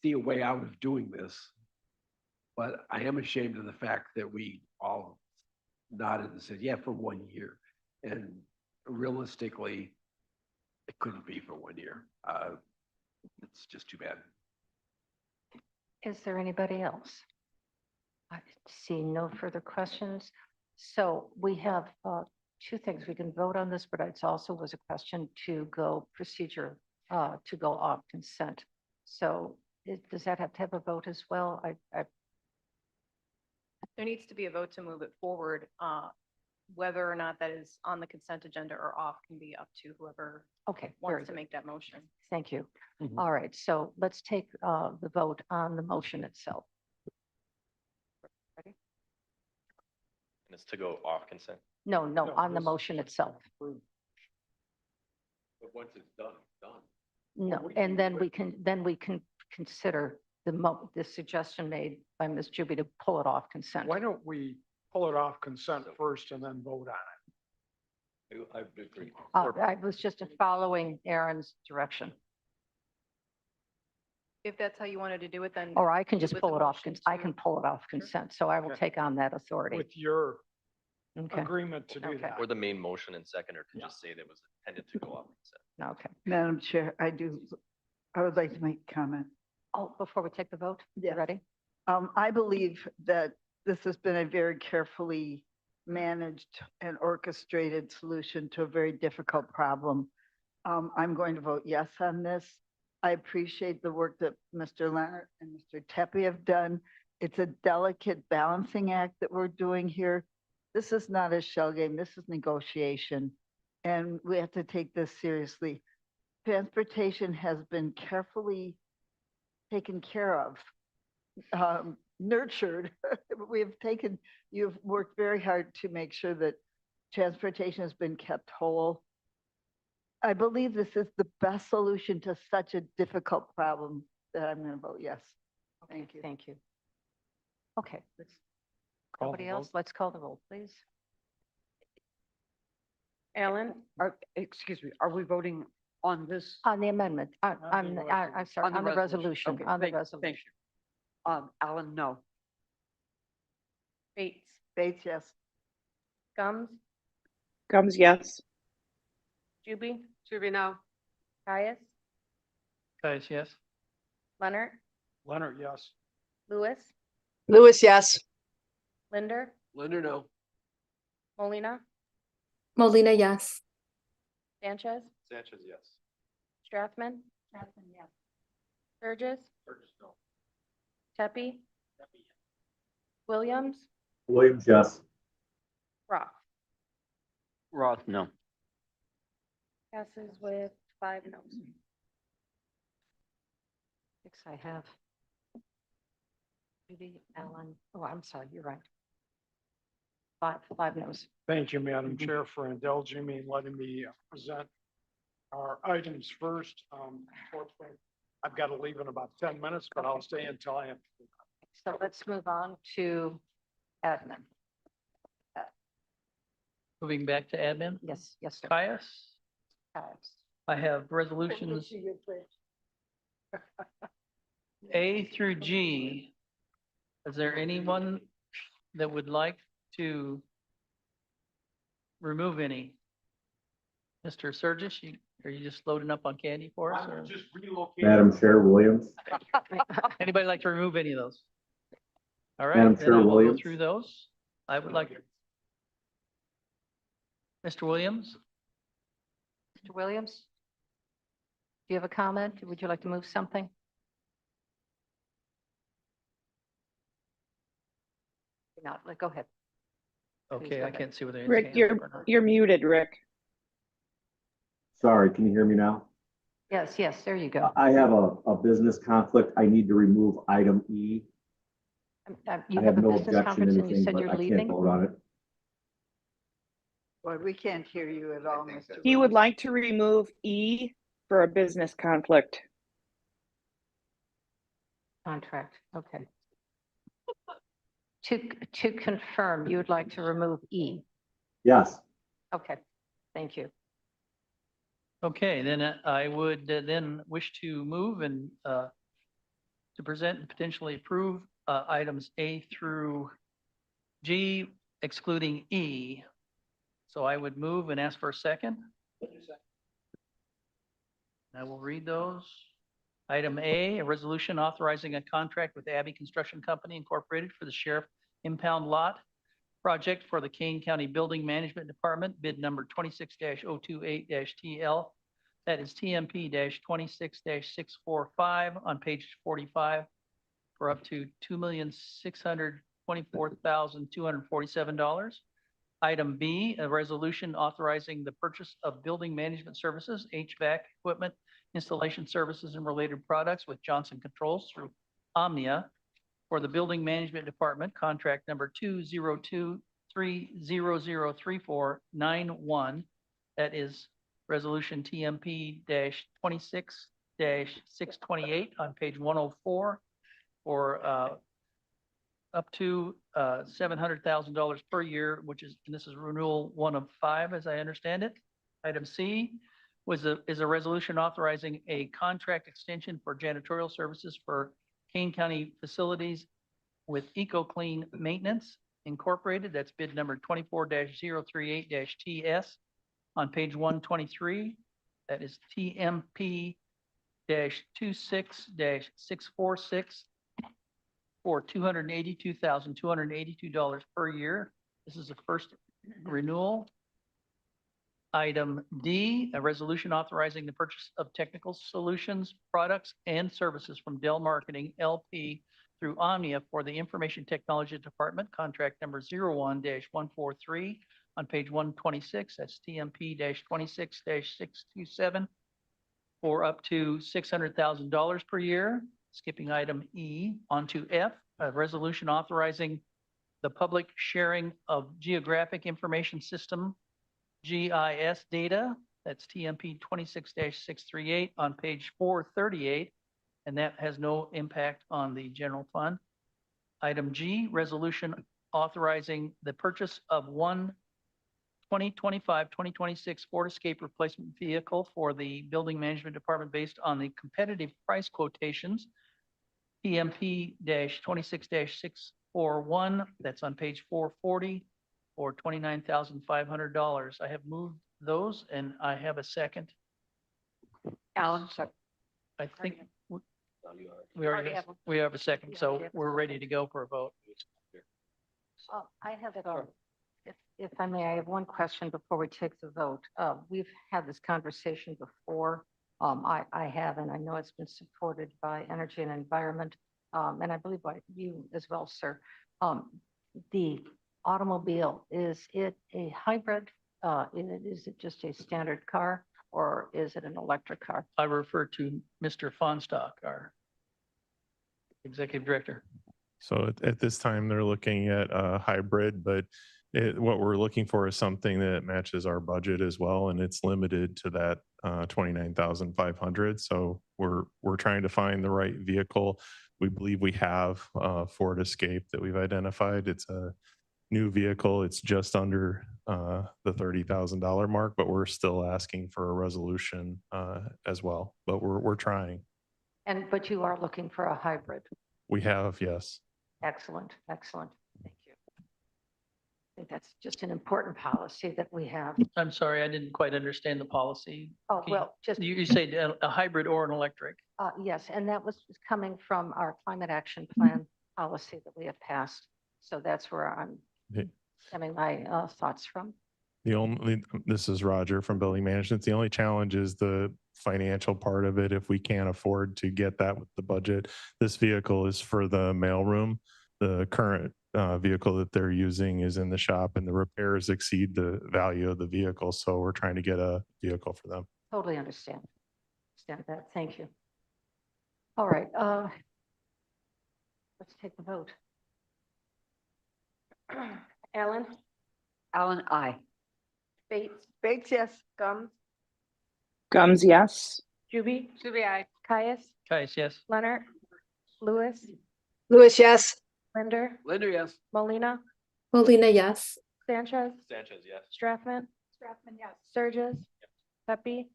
see a way out of doing this, but I am ashamed of the fact that we all nodded and said, yeah, for 1 year. And realistically, it couldn't be for 1 year. It's just too bad. Is there anybody else? I see no further questions. So we have two things. We can vote on this, but it also was a question to go procedure, to go off consent. So does that have to have a vote as well? There needs to be a vote to move it forward. Whether or not that is on the consent agenda or off can be up to whoever Okay, very wants to good. make that motion. Thank you. Mhm. All right, so let's take the vote on the motion itself. And it's to go off consent. No, No, on the this- motion itself. But once it's done, it's done. No, and then we can consider the suggestion made by Ms. Juby to pull it off consent. Why don't we pull it off consent first and then vote on it? I agree. I was just following Aaron's direction, If that's how you wanted to do it, then. or I can do just with pull the it off. motion I to- can pull it off consent, so I will Okay. take on that authority. With your Okay, agreement to do Okay. that. Or the main motion and seconder can just say that was intended to go off consent. okay. Madam Chair, I would like to make a comment. Oh, before we take the vote, you Yes. ready? I believe that this has been a very carefully managed and orchestrated solution to a very difficult problem. I'm going to vote yes on this. I appreciate the work that Mr. Leonard and Mr. Tepe have done. It's a delicate balancing act that we're doing here. this is not a shell game. This is negotiation. And we have to take this seriously. Transportation has been carefully taken care of, nurtured. You've worked very hard to make sure that transportation has been kept whole. I believe this is the best solution to such a difficult problem that I'm going to vote yes. Thank you. Thank you. Okay, let's, Call nobody the else? vote. Let's call the roll, please. Alan, excuse me, are we voting on this? On the amendment, I'm sorry, On the on the resolution, Okay, on the thank resolution. you. Alan, no. Bates, Bates, yes. Gums, Gums, yes. Juby, Juby, no. Caius, Guys, yes. Leonard, Leonard, yes. Lewis, Lewis, yes. Linder, Linder, no. Molina, Molina, yes. Sanchez, Sanchez, yes. Strathman, Strathman, yes. Burgess, Burgess, no. Tepe, Williams, Williams, yes. Roth. Roth, no. Passes with 5 noes. Six I have. Judy, Alan, oh, I'm sorry, you're right. Five noes. Thank you, Madam Chair, for indulging me and letting me present our items first. Unfortunately, I've got to leave in about 10 minutes, but I'll stay until I have. So let's move on to admin. Moving back to admin. Yes, yes, sir. Caius, Caius. I have resolutions A through G. Is there anyone that would like to remove any? Mr. Surgis, are you just loading up on candy for us? or- Madam Chair, Williams. Anybody like to remove any of those? All right, Madam then Chair, I will go Williams. through those. I would like. Mr. Williams, Mr. Williams? Do you have a comment? Would you like to move something? Not, like, go ahead. Please okay, go I ahead. can't see whether. Rick, you're muted, Rick. Sorry, can you hear me now? Yes, yes, there you go. I have a business conflict. I need to remove item E. You I have a no business objection to conference and you anything, said but you're I can't leaving? vote on it. Boy, we can't hear you at all, Mr. He would Williams. like to remove E for a business conflict. Contract, okay. To confirm, you would like to remove E? Yes. Okay, thank you. Okay, then I would then wish to move and to present and potentially approve items A through G excluding E. So I would move and ask for a second. I will read those. Item A, a resolution authorizing a contract with Abbey Construction Company Incorporated for the Sheriff Impound Lot project for the Kane County Building Management Department, bid number 26-028-TL. That is TMP 26-645 on page 45 for up to $2,624,247. Item B, a resolution authorizing the purchase of building management services, HVAC equipment, installation services and related products with Johnson Controls through Omnia for the Building Management Department, contract number 202-3003491. That is resolution TMP 26-628 on page 104 for up to $700,000 per year, which is, and this is renewal 1 of 5, as I understand it. Item C is a resolution authorizing a contract extension for janitorial services for Kane County facilities with EcoClean Maintenance Incorporated. That's bid number 24-038-TS on page 123. That is TMP 26-646 for $282,282 per year. This is the first renewal. Item D, a resolution authorizing the purchase of technical solutions, products, and services from Dell Marketing LP through Omnia for the Information Technology Department, contract number 01-143 on page 126. That's TMP 26-627 for up to $600,000 per year. Skipping item E onto F, a resolution authorizing the public sharing of geographic information system, GIS data. That's TMP 26-638 on page 438, and that has no impact on the general fund. Item G, resolution authorizing the purchase of one 2025-2026 Ford Escape replacement vehicle for the Building Management Department based on the competitive price quotations. TMP 26-641, that's on page 440, for $29,500. I have moved those and I have a second. Alan, second. I think Already have them. we have a second, Yeah, so we have a we're ready to go for a vote. I have it all. If I may, I have one question before we take the vote. We've had this conversation before. I have, and I know it's been supported by Energy and Environment, and I believe by you as well, sir. The automobile, is it a hybrid? Is it just a standard car, or is it an electric car? I refer to Mr. Fonstock, our executive director. So at this time, they're looking at a hybrid, but what we're looking for is something that matches our budget as well, and it's limited to that 29,500. So we're trying to find the right vehicle. We believe we have Ford Escape that we've identified. It's a new vehicle. It's just under the $30,000 mark, but we're still asking for a resolution as well. But we're trying. But you are looking for a hybrid. We have, yes. Excellent, excellent. Thank you. I think that's just an important policy that we have. I'm sorry, I didn't quite understand the policy. Oh, Can you- well, just, You say a hybrid or an electric? yes, and that was coming from our climate action plan policy that we have passed. So that's where I'm The- getting my thoughts from. This is Roger from Building Management. The only challenge is the financial part of it. If we can't afford to get that with the budget, this vehicle is for the mailroom. The current vehicle that they're using is in the shop and the repairs exceed the value of the vehicle. So we're trying to get a vehicle for them. Totally understand. Understand that. Thank you. All right. Let's take the vote. Alan, Alan, I. Bates, Bates, yes. Gums, Gums, yes. Juby. Juby, I. Caius, Caius, yes. Leonard, Lewis, Lewis, yes. Linder, Linder, yes. Molina, Molina, yes. Sanchez, Sanchez, yes. Strathman, Strathman, yes. Sturgis, Pepe,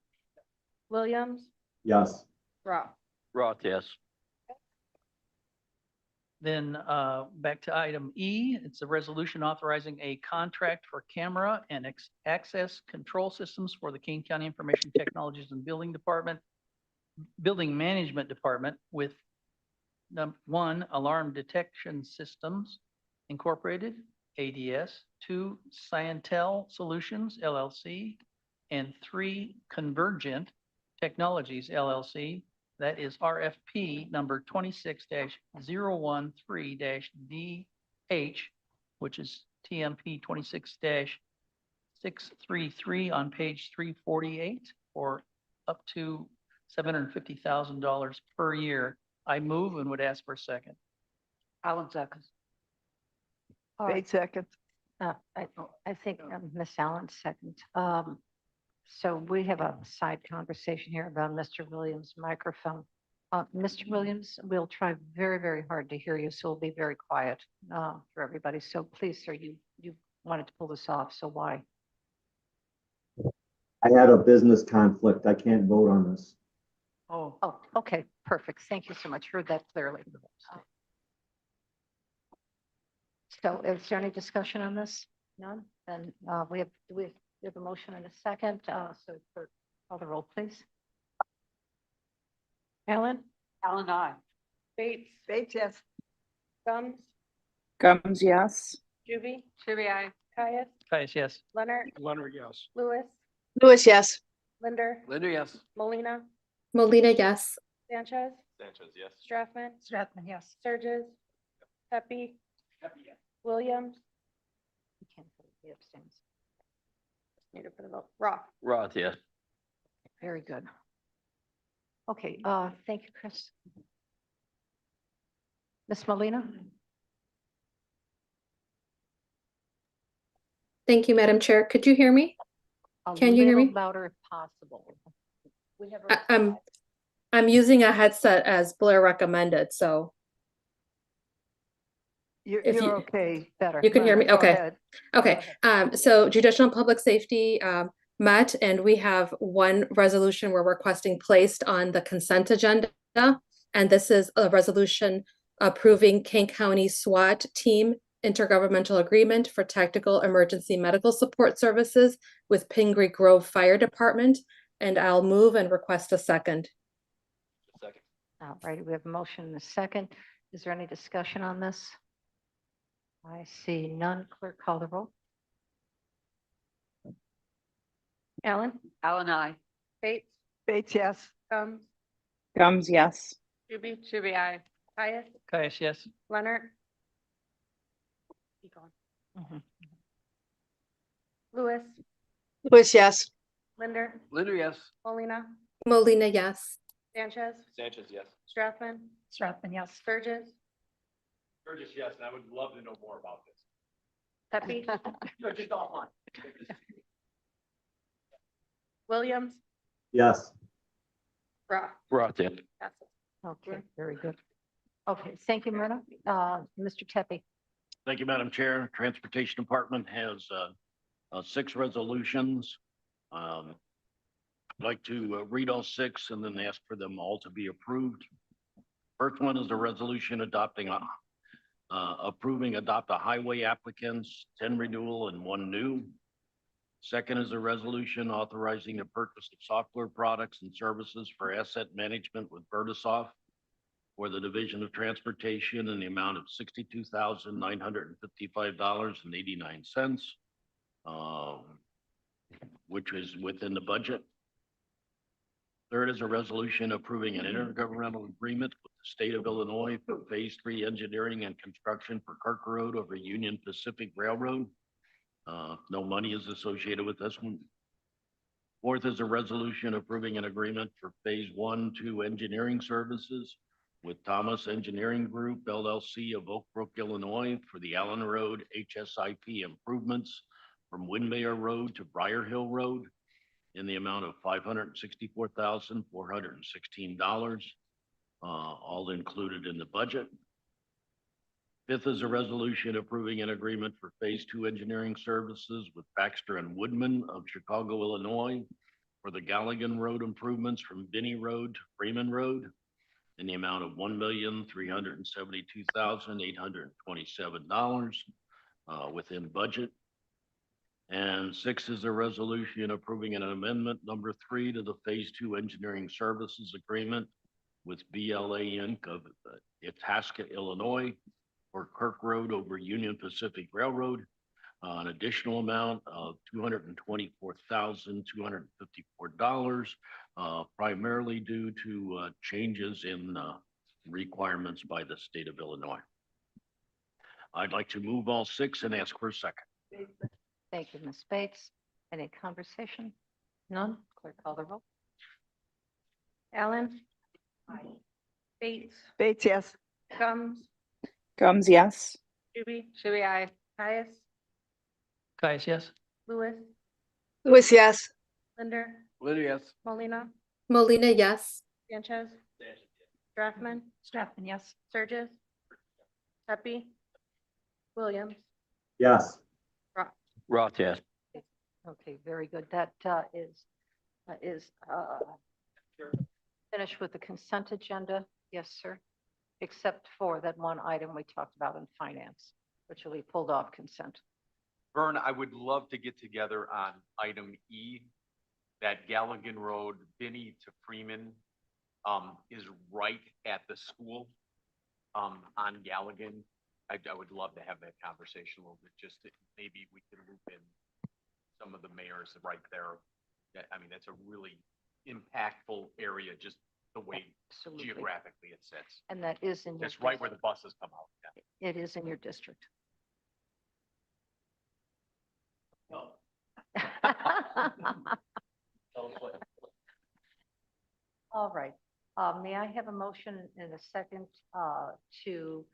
Williams, Yes. Roth. Roth, yes. Then back to item E, it's a resolution authorizing a contract for camera and access control systems for the Kane County Information Technologies and Building Management Department with one, Alarm Detection Systems Incorporated, ADS, two, Scientel Solutions LLC, and three, Convergent Technologies LLC. That is RFP number 26-013-DH, which is TMP 26-633 on page 348, or up to $750,000 per year. I move and would ask for a second. Alan, second. All right. Bates, second. I think Miss Allen second. So we have a side conversation here about Mr. Williams' microphone. Mr. Williams, we'll try very, very hard to hear you, so we'll be very quiet for everybody. So please, sir, you wanted to pull this off, so why? I had a business conflict. I can't vote on this. Oh, Okay, perfect. Thank you so much. Heard that clearly. So is there any discussion on this? None? Then we have a motion and a second. So clerk, call the roll, please. Alan, Alan, I. Bates, Bates, yes. Gums, Gums, yes. Juby. Juby, I. Caius, Caius, yes. Leonard, Leonard, yes. Lewis, Lewis, yes. Linder, Linder, yes. Molina, Molina, yes. Sanchez, Sanchez, yes. Strathman, Strathman, yes. Surges, Pepe, Williams. You can't vote, he abstains. Needed for the vote. Roth. Roth, yes. Very good. Okay, thank you, Chris. Ms. Molina? Thank you, Madam Chair. Could you hear me? A Can you hear little me? louder if possible. We have I'm using a headset as Blair recommended, so You're, If you- you're okay. better. you can hear me? Go Okay. ahead. Okay, so Judicial and Public Safety met, and we have one resolution we're requesting placed on the consent agenda. And this is a resolution approving Kane County SWAT Team Intergovernmental Agreement for Tactical Emergency Medical Support Services with Pingree Grove Fire Department. And I'll move and request a second. Second. All right, we have a motion and a second. Is there any discussion on this? I see none. Clerk, call the roll. Allen, Alan, I. Bates, Bates, yes. Gums, Gums, yes. Shuby, aye. Caius, Caius, yes. Leonard. Keep going. Mhm. Lewis, Lewis, yes. Linder, Linder, yes. Molina, Molina, yes. Sanchez, Sanchez, yes. Strathman, Strathman, yes. Surges, Burgess, yes, and I would love to know more about this. Pepe, Just offline. Williams, Yes. Roth. Roth, yes. Passes. Okay, very good. Okay, thank you, Myrna. Mr. Tepe. Thank you, Madam Chair. Transportation Department has 6 resolutions. I'd like to read all 6 and then ask for them all to be approved. First one is a resolution adopting approving adopt a highway applicants, 10 renewal and 1 new. Second is a resolution authorizing the purchase of software products and services for asset management with Vertisoft for the Division of Transportation in the amount of $62,955.89, which is within the budget. Third is a resolution approving an intergovernmental agreement with the state of Illinois for Phase 3 engineering and construction for Kirk Road over Union Pacific Railroad. No money is associated with this one. Fourth is a resolution approving an agreement for Phase 1-2 engineering services with Thomas Engineering Group LLC of Oak Brook, Illinois for the Allen Road HSIP improvements from Windmayor Road to Briar Hill Road in the amount of $564,416, all included in the budget. Fifth is a resolution approving an agreement for Phase 2 engineering services with Baxter and Woodman of Chicago, Illinois for the Galligan Road improvements from Binney Road to Freeman Road in the amount of $1,372,827 within budget. And 6 is a resolution approving an amendment number 3 to the Phase 2 engineering services agreement with BLA Inc. of Itasca, Illinois for Kirk Road over Union Pacific Railroad, an additional amount of $224,254, primarily due to changes in requirements by the state of Illinois. I'd like to move all 6 and ask for a second. Thank you, Ms. Bates. Any conversation? None? Clerk, call the roll. Allen. Bates, Bates, yes. Gums, Gums, yes. Shuby, aye. Caius, Caius, yes. Lewis, Lewis, yes. Linder, Linder, yes. Molina, Molina, yes. Sanchez, Strathman, Strathman, yes. Surges, Pepe, Williams, Yes. Roth. Roth, yes. Okay, very good. That is finished with the consent agenda. Yes, sir. Except for that one item we talked about in finance, which will be pulled off consent. Vern, I would love to get together on item E, that Galligan Road, Binney to Freeman, is right at the school, on Galligan. I would love to have that conversation a little bit, just to, maybe we could loop in some of the mayors right there. I mean, that's a really impactful area, just the way Absolutely. geographically it sits. And that is in your. It's right where the buses come out. Yeah. It is in your district. No. All right. May I have a motion in a second to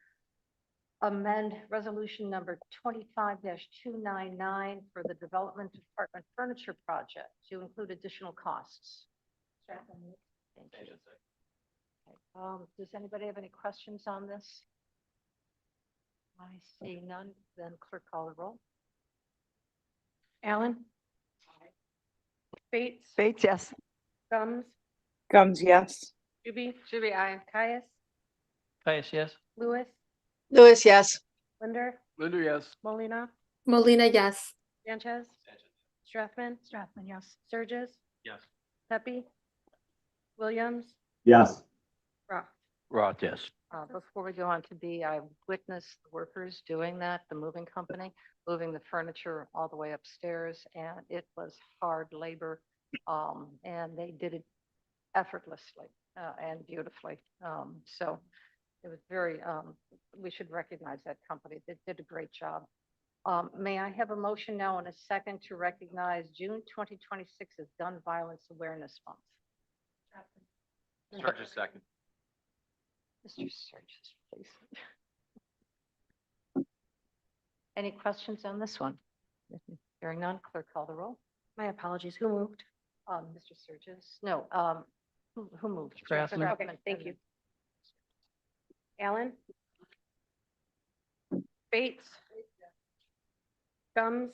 amend resolution number 25-299 for the Development Department Furniture Project to include additional costs? Thank you. Okay. Does anybody have any questions on this? I see none. Then clerk call the roll. Allen? Bates? Bates, yes. Gums? Gums, yes. Juby? Juby, I. Caius? Caius, yes. Lewis? Lewis, yes. Linder? Linder, yes. Molina, Molina, yes. Sanchez? Strathman? Strathman, yes. Sturgis? Yes. Pepe? Williams? Yes. Roth? Roth, yes. Before we go on to B, I witnessed the workers doing that, the moving company, moving the furniture all the way upstairs, and it was hard labor. And they did it effortlessly and beautifully. So it was very, we should recognize that company. They did a great job. May I have a motion now in a second to recognize June 2026 as Gun Violence Awareness Month? Sturgis second. Mr. Sturgis, please. Any questions on this one? Hearing none, clerk call the roll. My apologies, who moved? Mr. Sturgis, no, who moved? Strathman. Okay, thank you. Allen? Bates? Gums?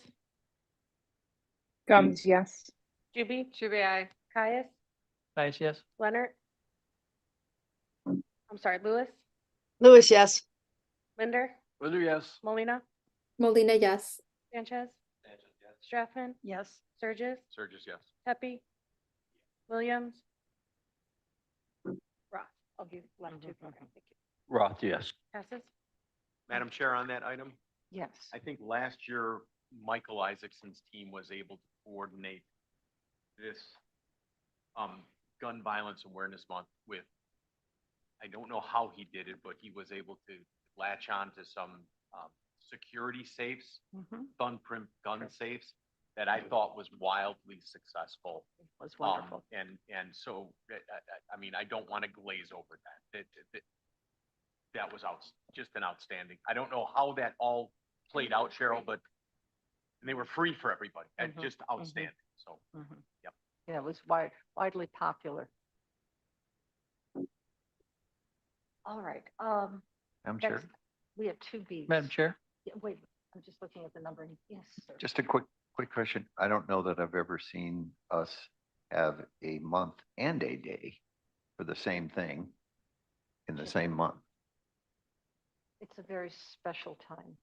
Gums, yes. Juby? Juby, I. Caius? Caius, yes. Leonard? I'm sorry, Lewis? Lewis, yes. Linder? Linder, yes. Molina, Molina, yes. Sanchez? Sanchez, yes. Strathman? Yes. Sturgis? Sturgis, yes. Pepe? Williams? Roth? I'll give left two. Okay, thank you. Roth, yes. Passes? Madam Chair, on that item, Yes. I think last year, Michael Isaacson's team was able to coordinate this Gun Violence Awareness Month with, I don't know how he did it, but he was able to latch on to some security safes, gun safes that I thought was wildly successful. It was wonderful. And so, I mean, I don't want to glaze over that. That was just an outstanding. I don't know how that all played out, Cheryl, but they were free for everybody. And just outstanding. So, yep. Yeah, it was widely popular. All right. Madam Chair, next, we have two Bs. Madam Chair. Yeah, wait, I'm just looking at the number. Yes, sir. just a quick question. I don't know that I've ever seen us have a month and a day for the same thing in the same month. It's a very special time.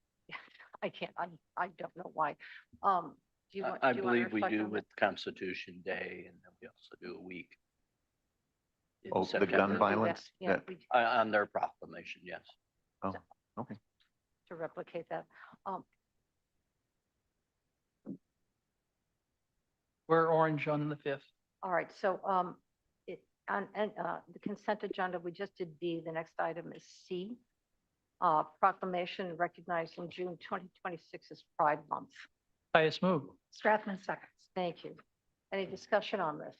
I can't, I don't know why. Do you want? I do you wanna believe we reflect do on with that? Constitution Day, and then we also do a week. in Oh, the September. gun violence? Yeah, that- we, On their proclamation, yes. Oh, okay. to replicate that. We're orange on the 5th. All right, so, the consent agenda, we just did B. The next item is C. Proclamation recognizing June 2026 as Pride Month. Caius move. Strathman seconds. Thank you. Any discussion on this?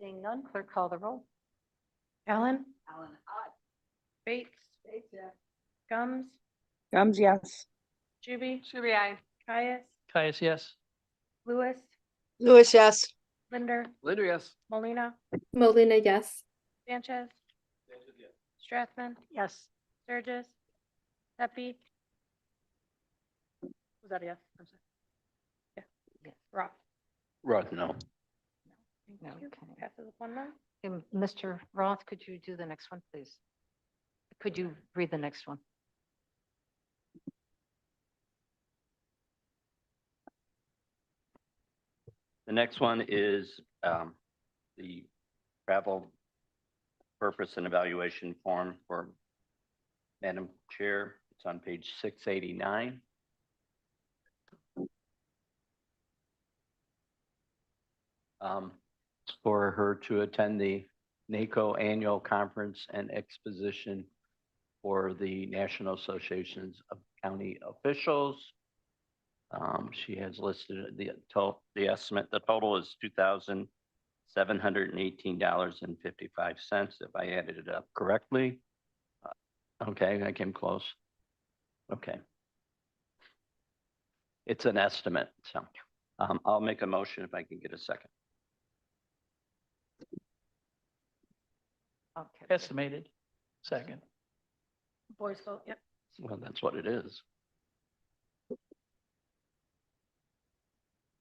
Seeing none, clerk call the roll. Allen? Allen, Bates? Bates, yes. Gums? Gums, yes. Juby? Juby, I. Caius? Caius, yes. Lewis? Lewis, yes. Linder? Linder, yes. Molina, Molina, yes. Sanchez? Strathman? Yes. Sturgis? Pepe? Was that a yes? I'm sorry. Yeah. Yes. Roth? Roth, no. Thank you. Okay. Passes with 1 no. Mr. Roth, could you do the next one, please? Could you read the next one? The next one is the travel purpose and evaluation form for Madam Chair. It's on page 689. It's for her to attend the NACO Annual Conference and Exposition for the National Associations of County Officials. She has listed the estimate, the total is $2,718.55 if I added it up correctly. Okay, I came close. Okay. It's an estimate, so I'll make a motion if I can get a second. Okay. Estimated. Second. Voice vote, yep. Well, that's what it is.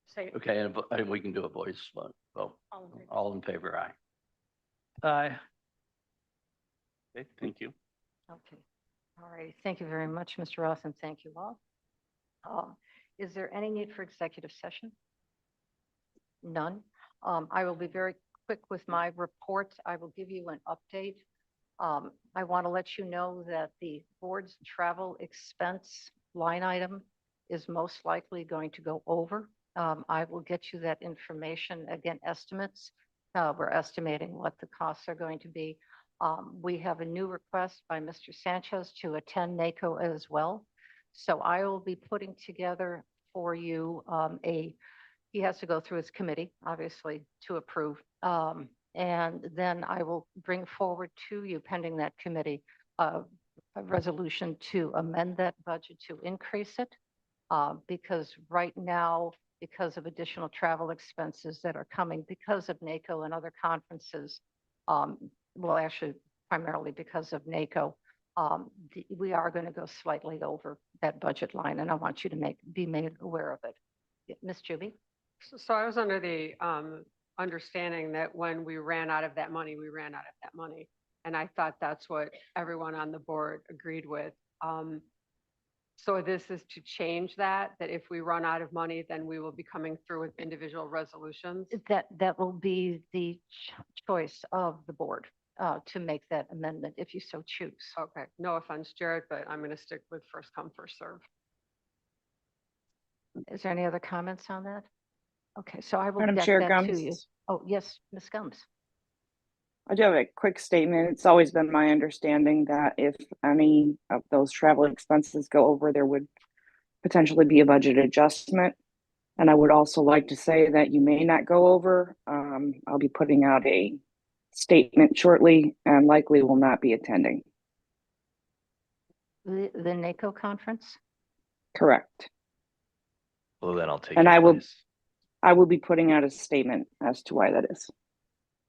Say, Okay, and we can do a voice vote. all in favor. All in favor, aye. Aye. Okay, thank you. Okay. All right. Thank you very much, Mr. Ross, and thank you all. Is there any need for executive session? None. I will be very quick with my report. I will give you an update. I want to let you know that the board's travel expense line item is most likely going to go over. I will get you that information. Again, estimates. We're estimating what the costs are going to be. We have a new request by Mr. Sanchez to attend NACO as well. So I will be putting together for you he has to go through his committee, obviously, to approve. And then I will bring forward to you, pending that committee, a resolution to amend that budget to increase it. Because right now, because of additional travel expenses that are coming because of NACO and other conferences, well, actually, primarily because of NACO, we are going to go slightly over that budget line, and I want you to be made aware of it. Ms. Juby? So I was under the understanding that when we ran out of that money, we ran out of that money. And I thought that's what everyone on the board agreed with. So this is to change that if we run out of money, then we will be coming through with individual resolutions. That will be the choice of the board to make that amendment if you so choose. Okay, no offense, Jared, but I'm going to stick with first come, first serve. Is there any other comments on that? Okay, so I will Madam get Chair that to you. Gumbs, Oh, yes, Ms. Gumbs. I do have a quick statement. It's always been my understanding that if any of those travel expenses go over, there would potentially be a budget adjustment. And I would also like to say that you may not go over. I'll be putting out a statement shortly and likely will not be attending. The NACO conference? Correct. Well, then I'll take And your I place. will be putting out a statement as to why that is.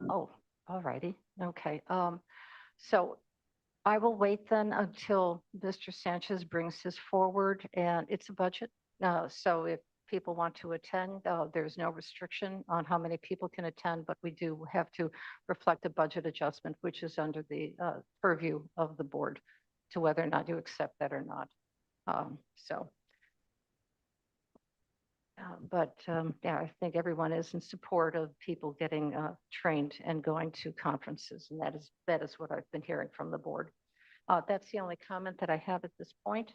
Oh, all righty. Okay. So I will wait then until Mr. Sanchez brings his forward, and it's a budget. So if people want to attend, there's no restriction on how many people can attend, but we do have to reflect a budget adjustment, which is under the purview of the board to whether or not you accept that or not. Yeah, I think everyone is in support of people getting trained and going to conferences, and that is what I've been hearing from the board. That's the only comment that I have at this point.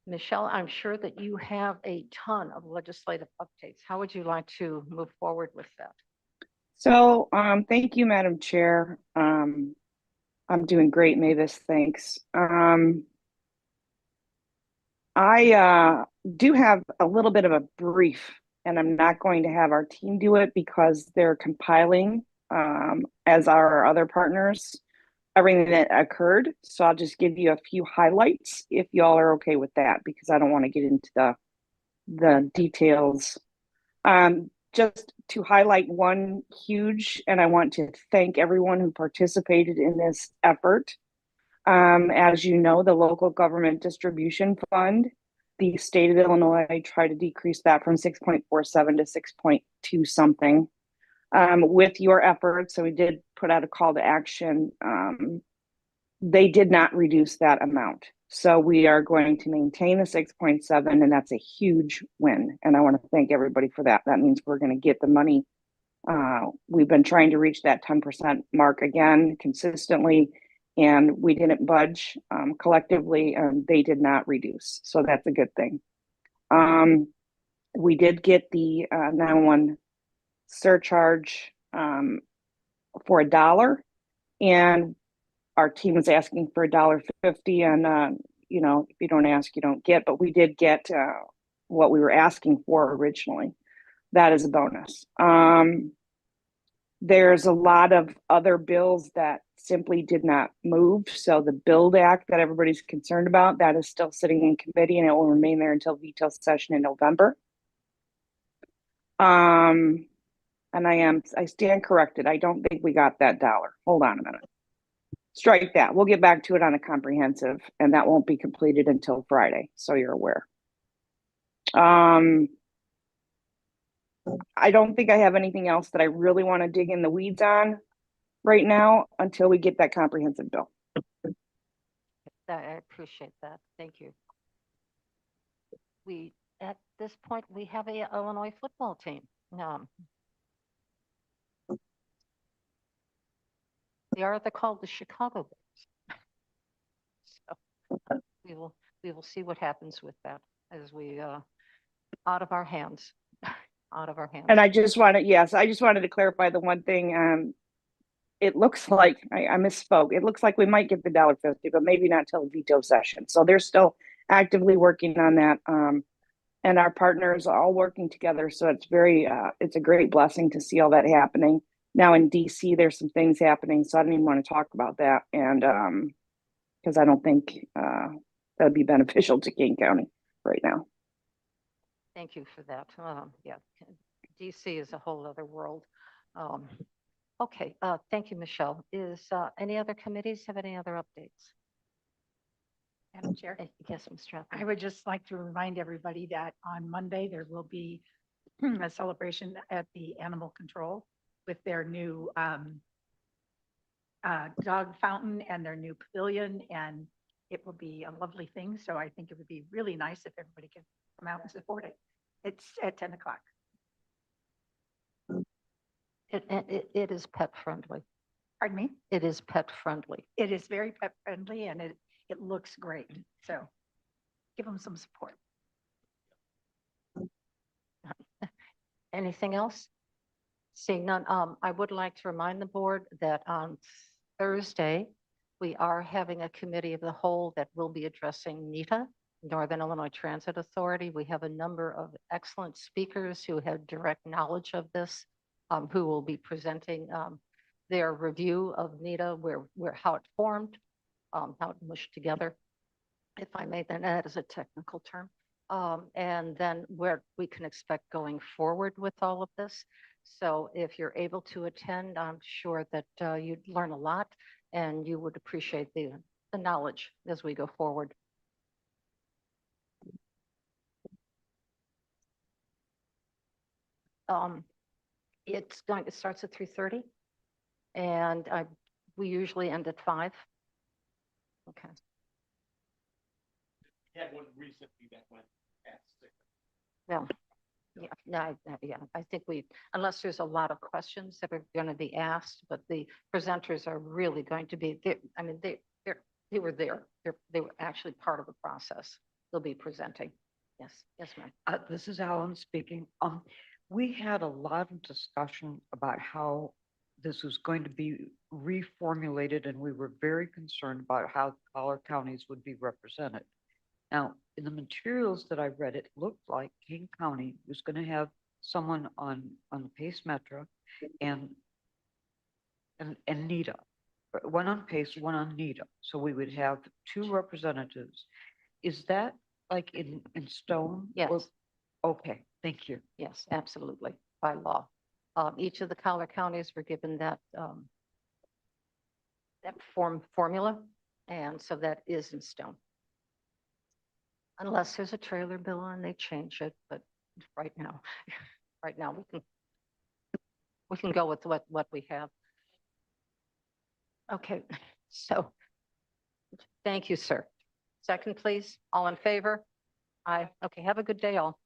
Michelle, I'm sure that you have a ton of legislative updates. How would you like to move forward with that? So, thank you, Madam Chair. I'm doing great, Mavis, thanks. I do have a little bit of a brief, and I'm not going to have our team do it because they're compiling, as are our other partners, everything that occurred. So I'll just give you a few highlights if y'all are okay with that, because I don't want to get into the details. Just to highlight one huge, and I want to thank everyone who participated in this effort. As you know, the local government distribution fund, the state of Illinois tried to decrease that from 6.47 to 6.2 something. With your efforts, so we did put out a call to action. They did not reduce that amount. So we are going to maintain the 6.7, and that's a huge win. And I want to thank everybody for that. That means we're going to get the money. We've been trying to reach that 10% mark again consistently, and we didn't budge collectively, and they did not reduce. So that's a good thing. We did get the 911 surcharge for $1. And our team was asking for $1.50, and, you know, if you don't ask, you don't get, but we did get, what we were asking for originally. That is a bonus. There's a lot of other bills that simply did not move. So the Build Act that everybody's concerned about, that is still sitting in committee, and it will remain there until veto session in November. And I stand corrected. I don't think we got that $1. Hold on a minute. Strike that. We'll get back to it on a comprehensive, and that won't be completed until Friday, so you're aware. I don't think I have anything else that I really want to dig in the weeds on right now until we get that comprehensive bill. I appreciate that. Thank you. At this point, we have a Illinois football team. They're called the Chicago Bears. So we will see what happens with that as we out of our hands. Out of our hands. And I just wanted to clarify the one thing. It looks like I misspoke. It looks like we might get the $1.50, but maybe not till the veto session. So they're still actively working on that. And our partners are all working together. So it's a great blessing to see all that happening. Now in DC, there's some things happening. So I don't even want to talk about that. And because I don't think that'd be beneficial to King County right now. Thank you for that. Yeah, DC is a whole other world. Okay, thank you, Michelle. Any other committees have any other updates? Madam Chair. Yes, Ms. Stratton. I would just like to remind everybody that on Monday, there will be a celebration at the Animal Control with their new dog fountain and their new pavilion, and it will be a lovely thing. So I think it would be really nice if everybody can come out and support it. It's at 10 o'clock. It is pet friendly. Pardon me? It is pet friendly. It is very pet friendly, and it looks great. So give them some support. Anything else? Seeing none, I would like to remind the board that on Thursday, we are having a committee of the whole that will be addressing NITA, Northern Illinois Transit Authority. We have a number of excellent speakers who have direct knowledge of this, who will be presenting their review of NITA, how it formed, how it mushed together, if I may, then that is a technical term. And then where we can expect going forward with all of this. So if you're able to attend, I'm sure that you'd learn a lot and you would appreciate the knowledge as we go forward. It starts at 3:30 and we usually end at 5. Okay. Had one recently that went past 6. Well, I think unless there's a lot of questions that are going to be asked, but the presenters are really going to be, they were there. They were actually part of the process. They'll be presenting. Yes, ma'am. This is Alan speaking. We had a lot of discussion about how this was going to be reformulated, and we were very concerned about how collar counties would be represented. Now, in the materials that I read, it looked like King County was going to have someone on the Pace Metro and NITA, one on Pace, one on NITA. So we would have 2 representatives. Is that like in stone? Yes. Okay, thank you. Yes, absolutely, by law. Each of the collar counties were given that formula, and so that is in stone. Unless there's a trailer bill and they change it, but right now we can go with what we have. Okay, so thank you, sir. Second, please. All in favor? Aye. Okay, have a good day, all.